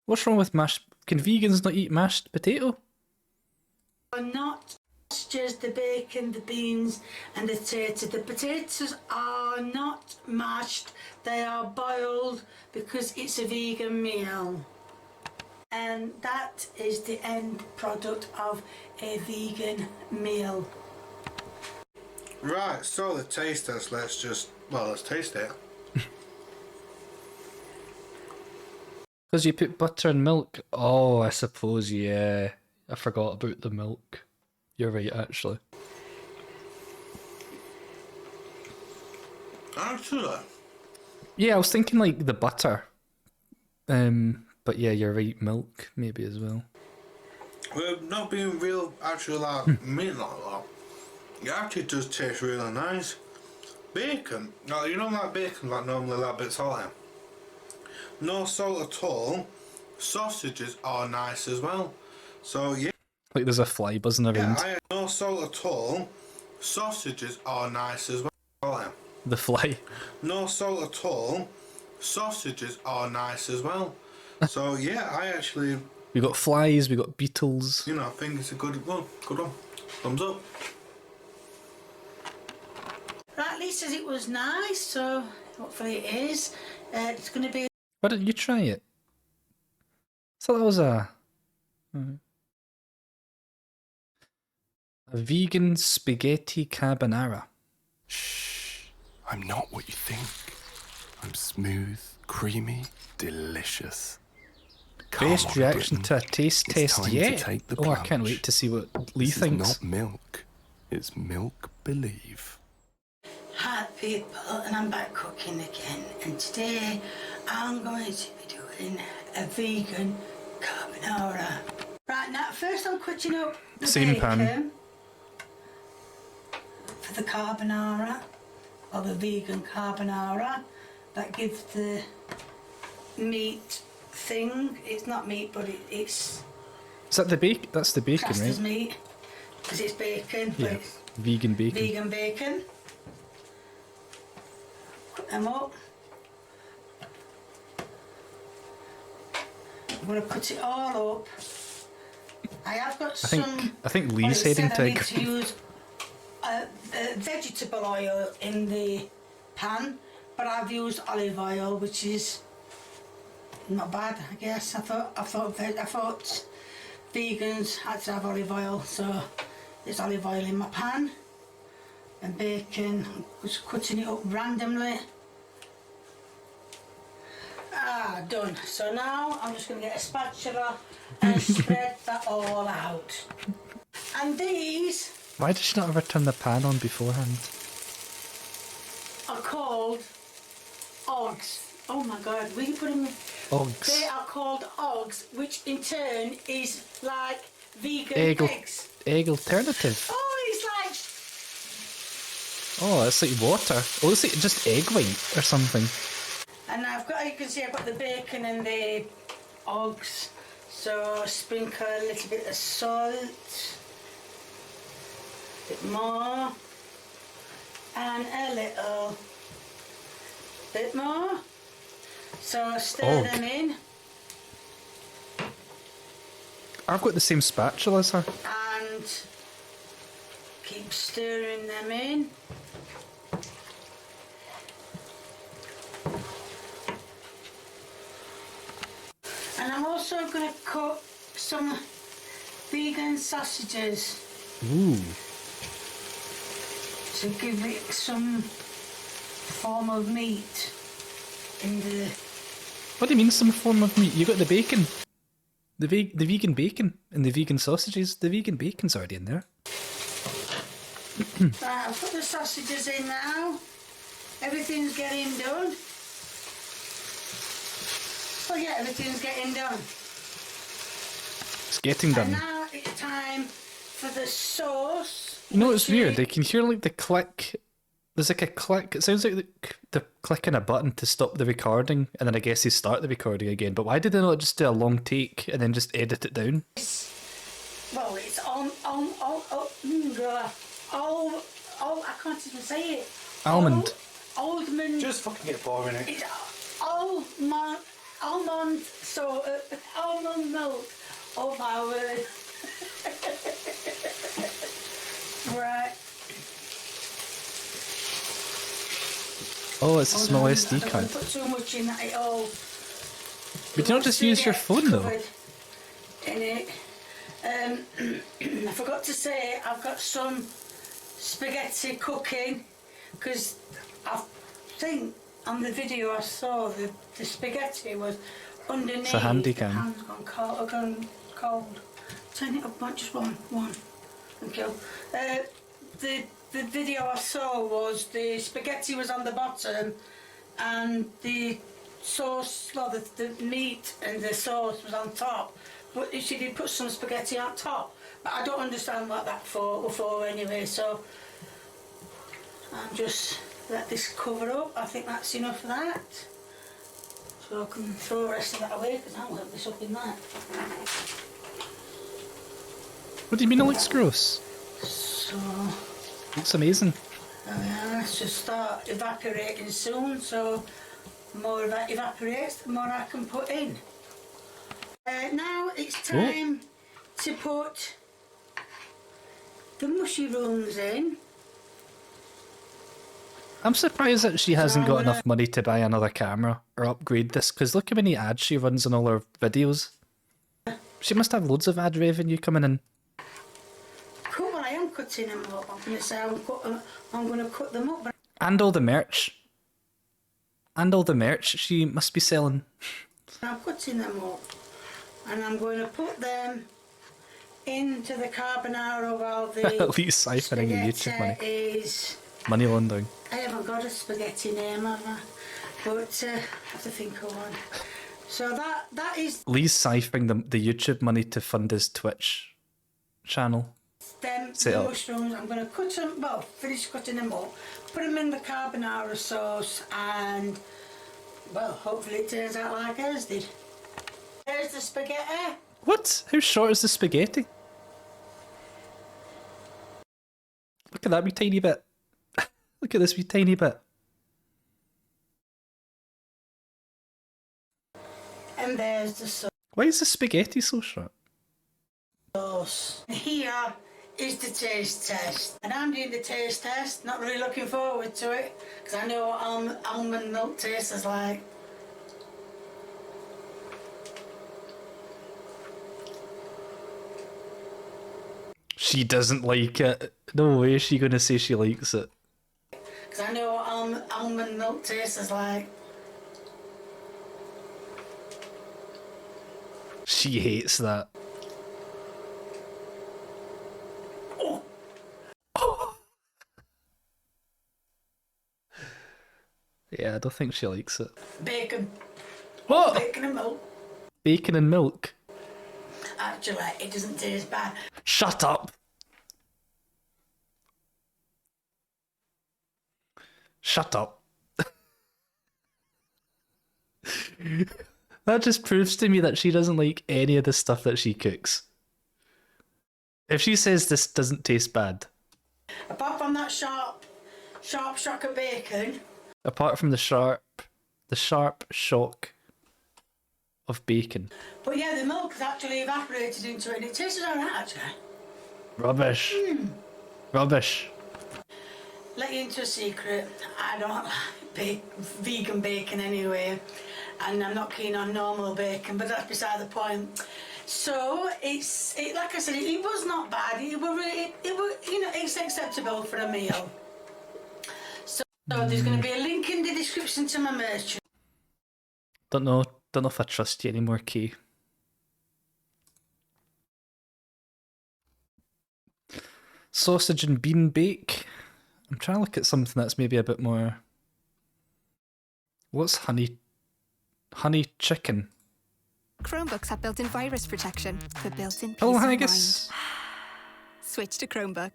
What's wrong with mashed? Can vegans not eat mashed potato? Are not sausages, the bacon, the beans, and the potatoes. The potatoes are not mashed; they are boiled because it's a vegan meal. And that is the end product of a vegan meal. Right, so the taste test, let's taste it. Because you put butter and milk. Oh, I suppose, yeah. I forgot about the milk. You're right, actually. Actually, Yeah, I was thinking like the butter. But yeah, you're right, milk maybe as well. we're not being real, actually like meat like that. It actually does taste really nice. Bacon, now you know like bacon like normally a little bit salty. No salt at all. Sausages are nice as well. So yeah. Like there's a fly buzzing around. Yeah, I had no salt at all. Sausages are nice as well. The fly. No salt at all. Sausages are nice as well. So yeah, I actually, We got flies, we got beetles. you know, I think it's a good one. Good one. Thumbs up. Right, Lee says it was nice, so hopefully it is. It's going to be Why don't you try it? So that was a vegan spaghetti carbonara. I'm not what you think. I'm smooth, creamy, delicious. Come Best on, reaction Britain. to a taste It's test time to yet? take the Oh, I can't plunge. wait to see what Lee This thinks. is not milk. It's milk believe. Hi people, and I'm back cooking again, and today I'm going to be doing a vegan carbonara. Right, now first I'm cutting up the Same bacon pan. for the carbonara, or the vegan carbonara. That gives the meat thing. It's not meat, but it's Is that the bacon? That's the bacon, classed as right? meat because it's bacon. But Yeah, it's vegan bacon. vegan bacon. Put them up. I'm going to cut it all up. I have got I think Lee's well, it heading said to I a need to use vegetable oil in the pan, but I've used olive oil, which is not bad, I guess. I thought vegans had to have olive oil, so there's olive oil in my pan. And bacon, I'm just cutting it up randomly. Done. So now I'm just going to get a spatula and spread that all out. And these Why did she not ever turn the pan on beforehand? are called Oggs. Oh my god, will you put them in? Oggs. They are called Oggs, which in turn is like vegan eggs. Egg alternative. Oh, it's like... Oh, it's like water. Oh, it's like just egg white or something. And I've got, you can see I've got the bacon and the Oggs. So sprinkle a little bit of salt. A bit more. And a little bit more. So stir them in. I've got the same spatula as her. And keep stirring them in. And I'm also going to cut some vegan sausages Ooh. to give it some form of meat in the... What do you mean some form of meat? You got the bacon. The vegan bacon and the vegan sausages. The vegan bacon's already in there. Right, I've put the sausages in now. Everything's getting done. Oh yeah, everything's getting done. It's getting done. And now it's time for the sauce. You know what's weird? They can hear like the click. There's like a click. It sounds like they're clicking a button to stop the recording, and then I guess they start the recording again. But why did they not just do a long take and then just edit it down? Well, it's I can't even say it. Almond. Almond. Just fucking get boring. It's almond milk. Oh my word. Right. Oh, it's a small I SD don't card. want to put too much in that. It all. But you don't just use your phone though. In it. I forgot to say I've got some spaghetti cooking because I think on the video I saw the spaghetti was underneath. It's a handy cam. The pan's gone cold. Turn it up, just one. Thank you. The video I saw was the spaghetti was on the bottom and the sauce, well, the meat and the sauce was on top. But she did put some spaghetti on top. But I don't understand what that for anyway, so I'm just let this cover up. I think that's enough of that. So I can throw the rest of that away because I won't have this up in that. What do you mean it looks gross? So... Looks amazing. Oh yeah, it should start evaporating soon, so the more that evaporates, the more I can put in. Now it's time to put the mushrooms in. I'm surprised that she hasn't got enough money to buy another camera or upgrade this, because look how many ads she runs on all her videos. She must have loads of ad revenue coming in. Cool, well, I am cutting them up. I'm going to say I'm going to cut them up. But And all the merch. And all the merch she must be selling. I'm cutting them up. And I'm going to put them into the carbonara while the Lee's siphoning your YouTube money. is... Money laundering. I haven't got a spaghetti name, have I? But I have to think of one. So that is Lee's siphoning the YouTube money to fund his Twitch channel. them Set the up. mushrooms. I'm going to cut them, well, finish cutting them up, put them in the carbonara sauce, and, well, hopefully it turns out like ours did. There's the spaghetti. What? How short is the spaghetti? Look at that wee tiny bit. Look at this wee tiny bit. And there's the Why is the spaghetti so short? sauce. Here is the taste test. And I'm doing the taste test, not really looking forward to it, because I know what almond milk tastes like. She doesn't like it. No way is she gonna say she likes it. Because I know what almond milk tastes like. She hates that. Yeah, I don't think she likes it. Bacon. What? Bacon and milk. Bacon and milk? Actually, it doesn't taste bad. Shut up! Shut up. That just proves to me that she doesn't like any of the stuff that she cooks. If she says this doesn't taste bad. Apart from that sharp shock of bacon. Apart from the sharp shock of bacon. But yeah, the milk has actually evaporated into it and it tastes alright actually. Rubbish. Rubbish. Let you into a secret. I don't like vegan bacon anyway. And I'm not keen on normal bacon, but that's beside the point. So it's like I said, it was not bad. It was it's acceptable for a meal. So there's going to be a link in the description to my merch. Don't know if I trust you anymore, Kay. Sausage and bean bake. I'm trying to look at something that's maybe a bit more... What's honey chicken? Chromebooks have built-in virus protection for built-in peace Hello, of Haggis. mind. Switch to Chromebook.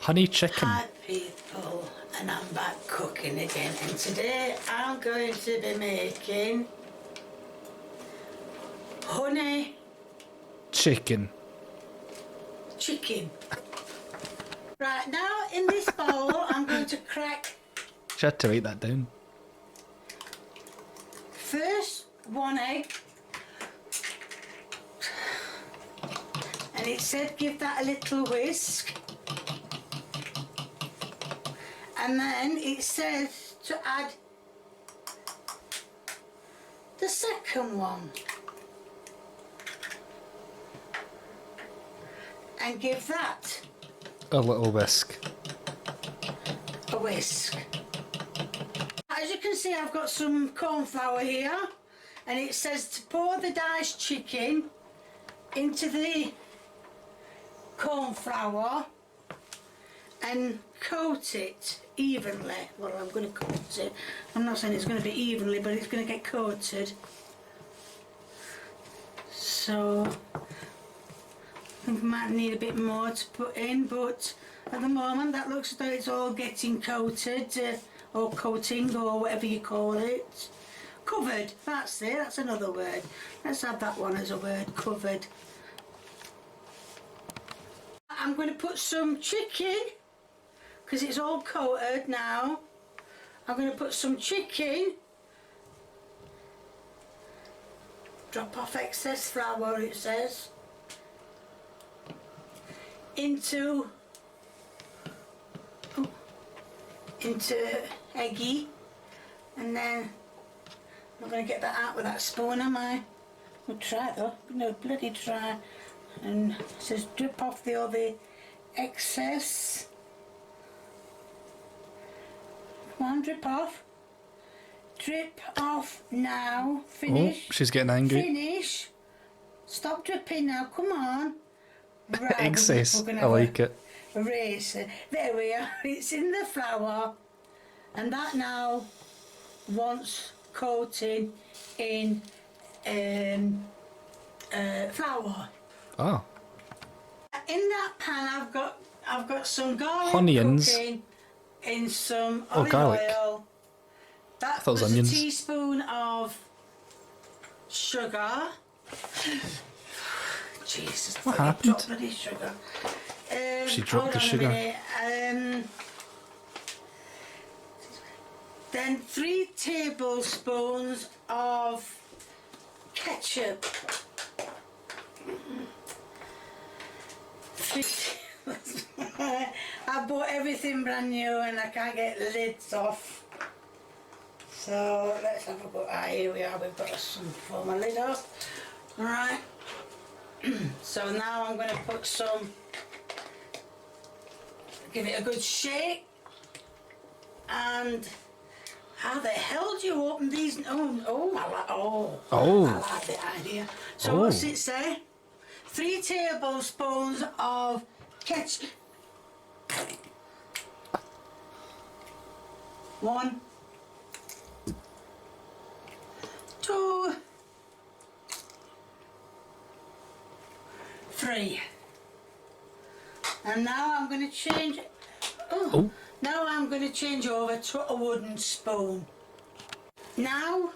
Honey chicken. Hi people, and I'm back cooking again. And today I'm going to be making honey Chicken. chicken. Right, now in this bowl I'm going to crack She had to write that down. first one egg. And it said give that a little whisk. And then it says to add the second one. And give that A little whisk. a whisk. As you can see, I've got some corn flour here, and it says to pour the diced chicken into the corn flour and coat it evenly. Well, I'm going to coat it. I'm not saying it's going to be evenly, but it's going to get coated. So I think I might need a bit more to put in, but at the moment that looks as though it's all getting coated, or coating, or whatever you call it. Covered, that's it, that's another word. Let's have that one as a word, covered. I'm going to put some chicken, because it's all coated now. I'm going to put some chicken, drop off excess flour it says, into into eggy, and then I'm not going to get that out with that spoon, am I? We'll try it though. No, bloody try. And it says drip off the other excess. Come on, drip off. Drip off now. Finish. Oh, she's getting angry. Finish. Stop dripping now. Come on. Right, Excess. we're gonna I have like it. Eraser. There we are. It's in the flour, and that now wants coating in flour. Oh. In that pan, I've got some garlic Onions. cooking in some Oh, olive garlic. oil. That thought it was was onions. a teaspoon of sugar. Jesus, What I happened? dropped bloody sugar. She dropped the hold on a sugar. minute. Then 3 tablespoons of ketchup. I bought everything brand new and I can't get the lids off. So let's have a go. Ah, here we are. We've got some for my lid off. Right. So now I'm going to put some. Give it a good shake. And how the hell do you open these? Oh. I like the idea. So what's it say? 3 tablespoons of ketchup. 1, 2, 3. And now I'm going to change. Now I'm going to change over to a wooden spoon. Now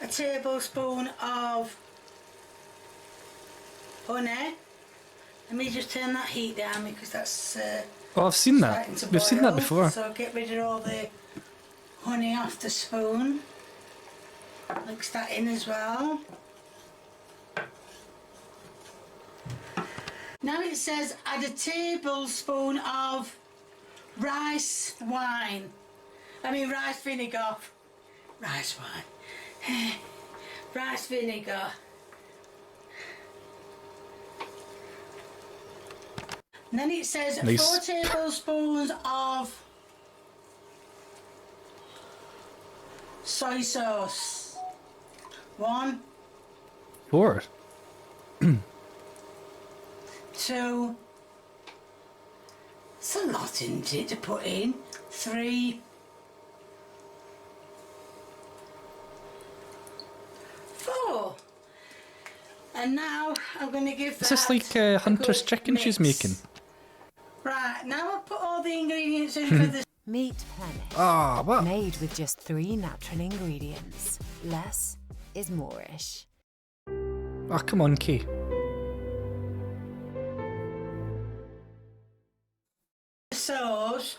a tablespoon of honey. Let me just turn that heat down because that's Oh, I've seen that. starting to We've seen that boil. before. So get rid of all the honey off the spoon. Mix that in as well. Now it says add a tablespoon of rice vinegar. Rice wine. Rice vinegar. And then it says Nice. 4 tablespoons of soy sauce. 1, 4. 2. It's a lot, isn't it, to put in? 3. 4. And now I'm going to give Is that this like a Hunter's good chicken she's mix. making? Right, now I'll put all the ingredients in for the... Meat Planet. Ah, what? Made with just 3 natural ingredients. Less is more-ish. Oh, come on, Kay. sauce.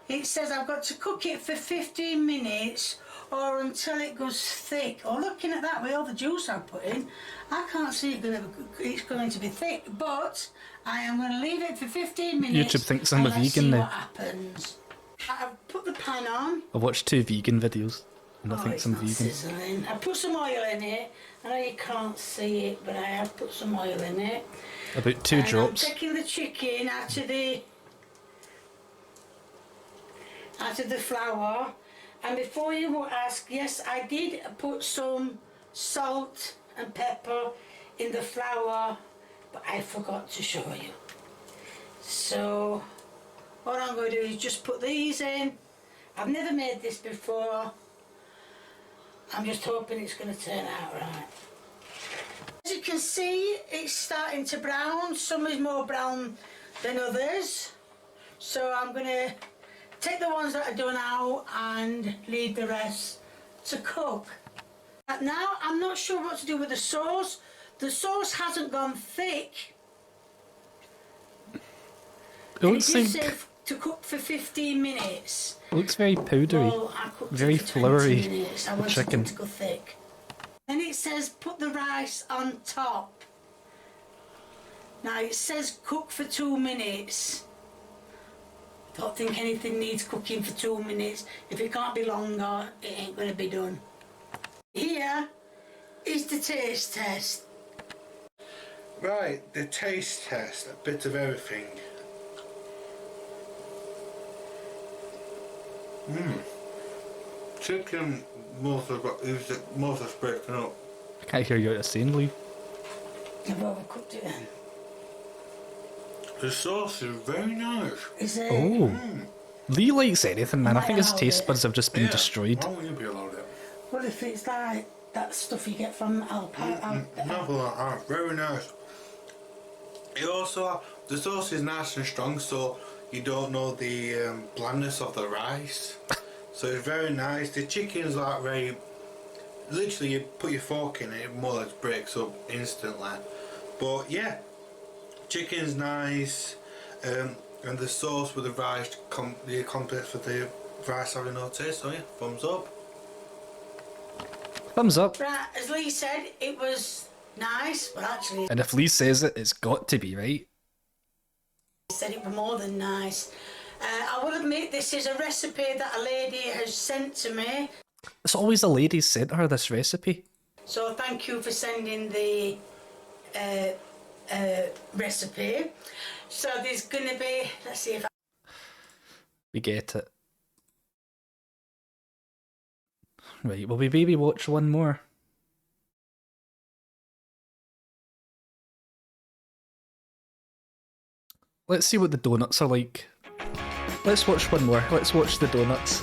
It says I've got to cook it for 15 minutes or until it goes thick. Oh, looking at that with all the juice I put in, I can't see it's going to be thick, but I am going to leave it for 15 minutes. YouTube thinks I'm a and let's vegan see now. what happens. I've put the pan on. I've watched 2 vegan videos and I think it's I'm not vegan. sizzling. I put some oil in it. I know you can't see it, but I have put some oil in it. About 2 and drops. I'm taking the chicken out of the flour. And before you ask, yes, I did put some salt and pepper in the flour, but I forgot to show you. So what I'm going to do is just put these in. I've never made this before. I'm just hoping it's going to turn out right. As you can see, it's starting to brown. Some is more brown than others. So I'm going to take the ones that are done out and leave the rest to cook. Now I'm not sure what to do with the sauce. The sauce hasn't gone thick. It looks and it like... did say to cook for 15 minutes. It looks very powdery. Well, I cooked Very it for 20 floury. minutes. I The wanted chicken. it to go thick. Then it says put the rice on top. Now it says cook for 2 minutes. Don't think anything needs cooking for 2 minutes. If it can't be longer, it ain't going to be done. Here is the taste test. Right, the taste test, a bit of everything. Chicken most of breaking up. I can't hear you out of saying, Lee. I've overcooked it then. The sauce is very nice. Is it? Oh. Lee likes anything, man. I think his allowed taste it. buds have just been destroyed. Why won't you be allowed it? Well, if it's like that stuff you get from alpaca. Nothing like that. Very nice. It also, the sauce is nice and strong, so you don't know the blandness of the rice. So it's very nice. The chicken's like very, literally you put your fork in it, it more or less breaks up instantly. But yeah, chicken's nice, and the sauce with the rice, the complex with the rice having no taste. So yeah, thumbs up. Thumbs up. Right, as Lee said, it was nice, but actually And if Lee says it, it's got to be, right? he said it was more than nice. I will admit this is a recipe that a lady has sent to me. It's always a lady sent her this recipe. So thank you for sending the recipe. So there's going to be, let's see if We get it. Right, will we maybe watch one more? Let's see what the donuts are like. Let's watch one more. Let's watch the donuts.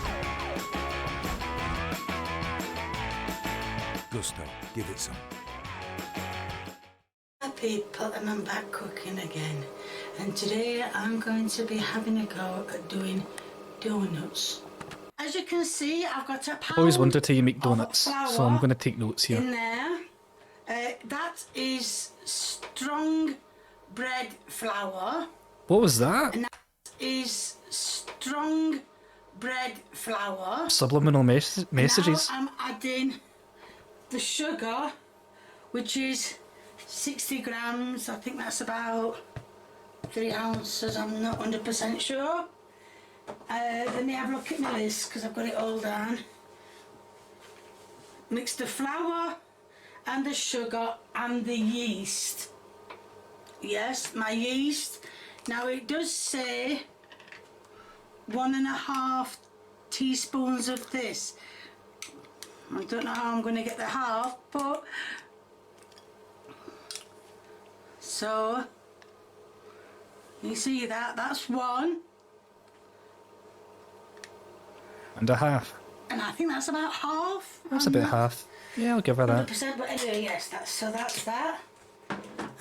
Gusto, give it some. Hi people, and I'm back cooking again. And today I'm going to be having a go at doing donuts. As you can see, I've got a pound Always wondered how you make donuts, so I'm flour going to take notes here. in there. That is strong bread flour. What was that? And that is strong bread flour. Subliminal messages. Now I'm adding the sugar, which is 60 grams. I think that's about 3 ounces. I'm not 100% sure. Let me have a look at my list because I've got it all down. Mix the flour and the sugar and the yeast. Yes, my yeast. Now it does say 1.5 teaspoons of this. I don't know how I'm going to get the half, but so you see that? That's 1. And a half. And I think that's about half. That's about half. Yeah, I'll give her that. 100%, but anyway, yes, that's that.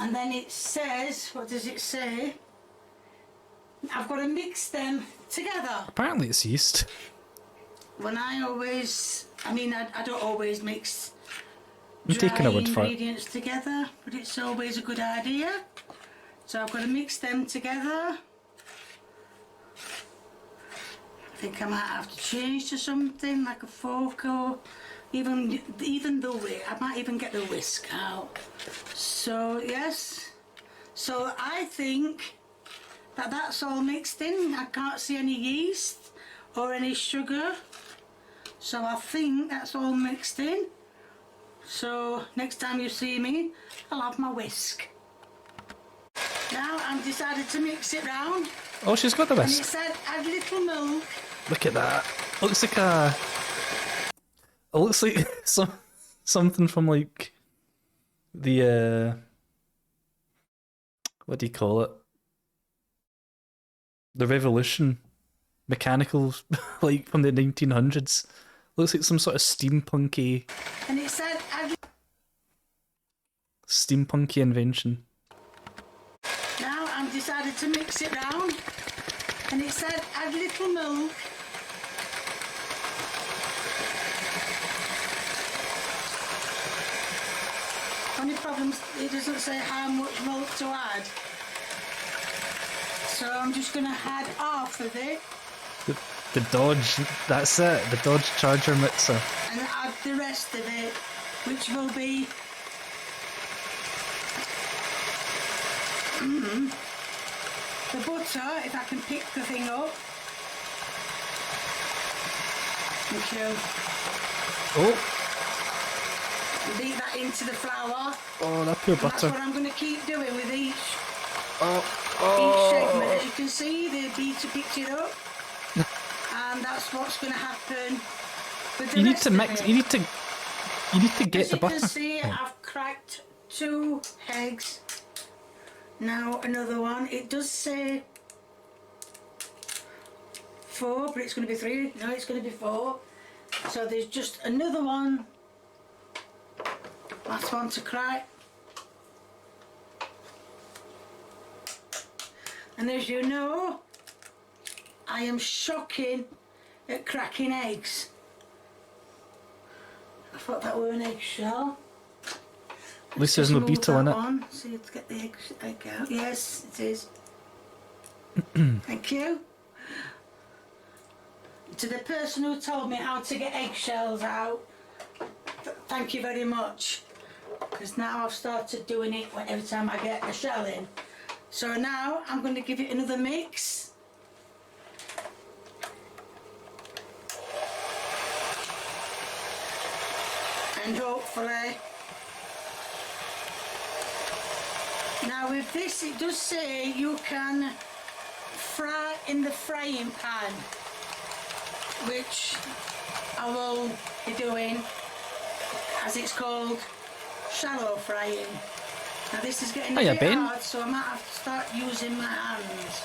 And then it says, what does it say? I've got to mix them together. Apparently it's yeast. When I don't always mix I'm dry taking a word for it. ingredients together, but it's always a good idea. So I've got to mix them together. I think I might have to change to something like a fork or even the whisk. I might even get the whisk out. So yes, so I think that that's all mixed in. I can't see any yeast or any sugar, so I think that's all mixed in. So next time you see me, I'll have my whisk. Now I've decided to mix it round. Oh, she's got the And it whisk. said add little milk. Look at that. Looks like a. It looks like something from like the what do you call it? The Revolution, mechanical, like from the 1900s. Looks like some sort of steampunky And it said add. steampunky invention. Now I've decided to mix it round. And it said add little milk. Only problem is it doesn't say how much milk to add. So I'm just going to add half of it The Dodge, that's it. The Dodge Charger mixer. and add the rest of it, which will be the butter, if I can pick the thing up. Thank you. Oh. Beat that into the flour. Oh, that pure And that's butter. what I'm going to keep doing with each Oh. segment. As you can see, the beater picked it up. And that's what's going to happen with the You need rest to of mix. it. You need to get the butter. As you can see, I've cracked 2 eggs. Now another one. It does say 4, but it's going to be 3. No, it's going to be 4. So there's just another one. Last one to crack. And as you know, I am shocking at cracking eggs. I thought that were an eggshell. At least there's no beetle in it. So you have to get the egg out. Yes, it is. Thank you. To the person who told me how to get eggshells out, thank you very much. Because now I've started doing it every time I get a shell in. So now I'm going to give it another mix. And hopefully... Now with this, it does say you can fry in the frying pan, which I will be doing, as it's called, shallow frying. Now this is getting a Hiya, bit Ben. hard, so I might have to start using my hands.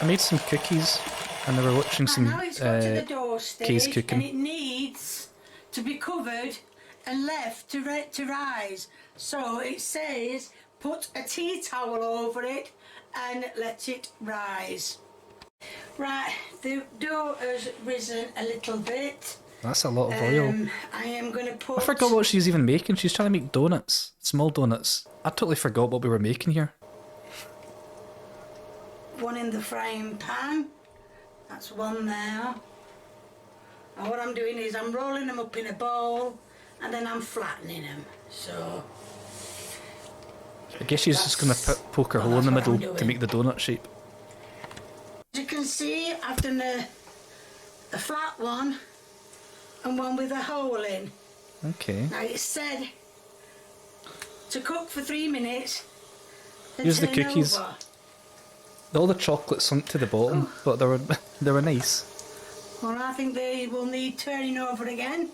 I made some cookies, and they were watching some Now it's got to the dough Kay's stage, cooking. and it needs to be covered and left to rise. So it says put a tea towel over it and let it rise. Right, the dough has risen a little bit. That's a lot of oil. I am going to put... I forgot what she's even making. She's trying to make donuts. Small donuts. I totally forgot what we were making here. one in the frying pan. That's one there. And what I'm doing is I'm rolling them up in a bowl and then I'm flattening them. So I guess she's just going to poke her hole in the middle to make the donut shape. as you can see, I've done a flat one and one with a hole in. Okay. Now it said to cook for 3 minutes. then Here's the turn cookies. over. All the chocolate sunk to the bottom, but they were nice. Well, I think they will need turning over again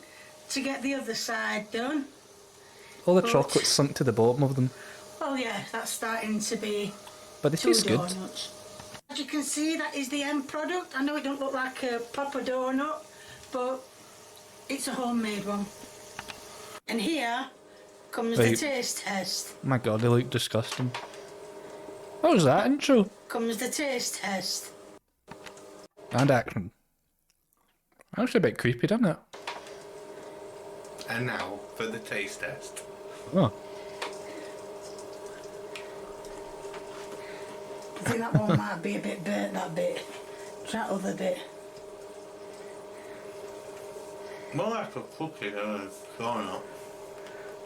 to get the other side done. All the But- chocolate sunk to the bottom of them. Well, yeah, that's starting to be But they two taste good. donuts. As you can see, that is the end product. I know it don't look like a proper donut, but it's a homemade one. And here comes the Right. taste test. Oh my god, they look disgusting. What was that intro? Comes the taste test. And action. That's a bit creepy, doesn't it? And now for the taste test. Oh. I think that one might be a bit burnt, that bit. That other bit. More like a cookie than a donut.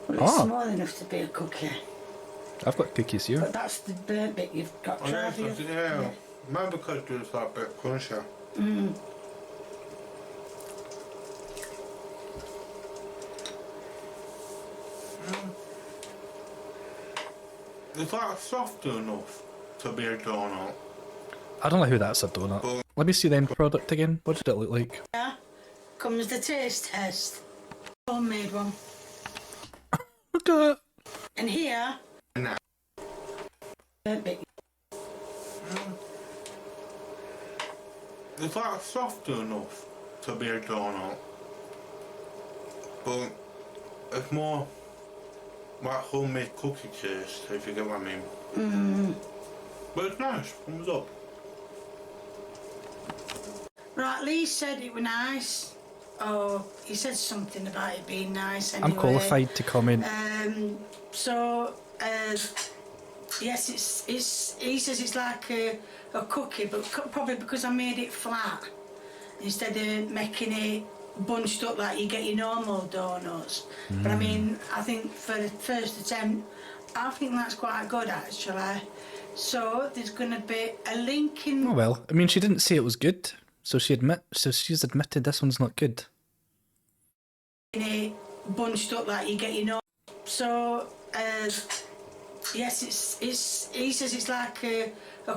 Well, it's Ah. small enough to be a cookie. I've got cookies here. But that's the burnt bit you've got to have. Yeah, maybe because it's that bit crunchy. Mm. Is that soft enough to be a donut? I don't know who that's a donut. Let me see the end product again. What did it look like? Here comes the taste test. Homemade one. Look at that. And here, Now. burnt bit. Is that soft enough to be a donut? But it's more like homemade cookie taste, if you get what I mean. Mm. But it's nice, thumbs up. Right, Lee said it was nice. Oh, he said something about it being nice anyway. I'm qualified to comment. So, yes, he says it's like a cookie, but probably because I made it flat instead of making it bunched up like you get your normal donuts. But I mean, I think for the first attempt, I think that's quite good actually. So there's going to be a link in. Oh well, I mean, she didn't say it was good. So she's admitted this one's not good. It bunched up like you get your nose. So, yes, he says it's like a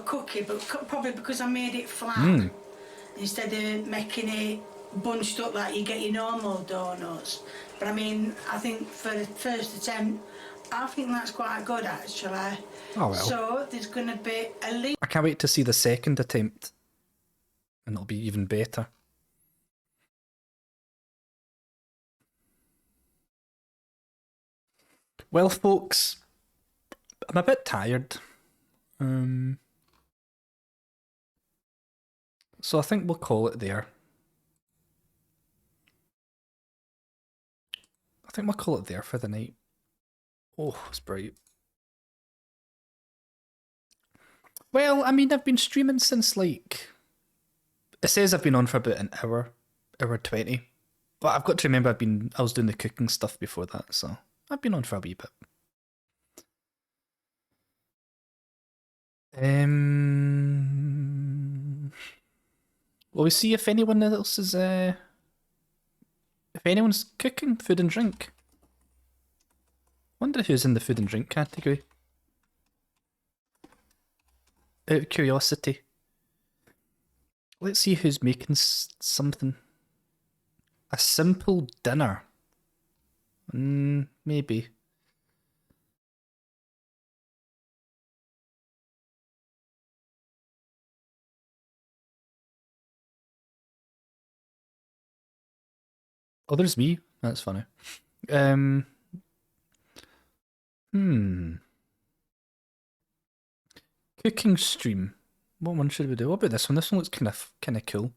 cookie, but probably because I made it flat instead of making it bunched up like you get your normal donuts. But I mean, I think for the first attempt, I think that's quite good actually. Oh well. So there's going to be a link. I can't wait to see the second attempt. And it'll be even better. Well, folks, I'm a bit tired. So I think we'll call it there. I think we'll call it there for the night. Oh, it's bright. Well, I mean, I've been streaming since like... It says I've been on for about an hour 20. But I've got to remember I was doing the cooking stuff before that, so I've been on for a wee bit. Well, we see if anyone else is if anyone's cooking food and drink. Wonder who's in the food and drink category. Out of curiosity. Let's see who's making something. A simple dinner. Maybe. Oh, there's me. That's funny. Cooking stream. What one should we do? What about this one? This one looks kind of cool.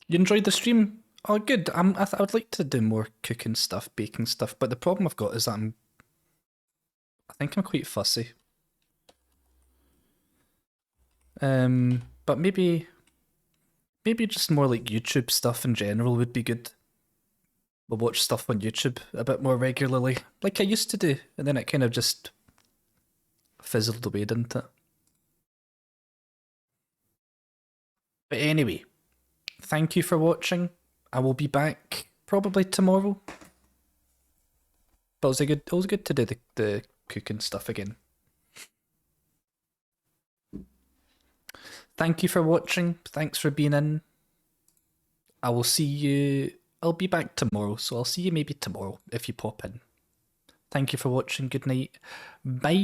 You enjoyed the stream? Oh, good. I would like to do more cooking stuff, baking stuff, but the problem I've got is that I think I'm quite fussy. But maybe just more like YouTube stuff in general would be good. We'll watch stuff on YouTube a bit more regularly, like I used to do, and then it kind of just fizzled away, didn't it? But anyway, thank you for watching. I will be back probably tomorrow. But it was good to do the cooking stuff again. Thank you for watching. Thanks for being in. I will see you. I'll be back tomorrow, so I'll see you maybe tomorrow if you pop in. Thank you for watching. Good night. Bye.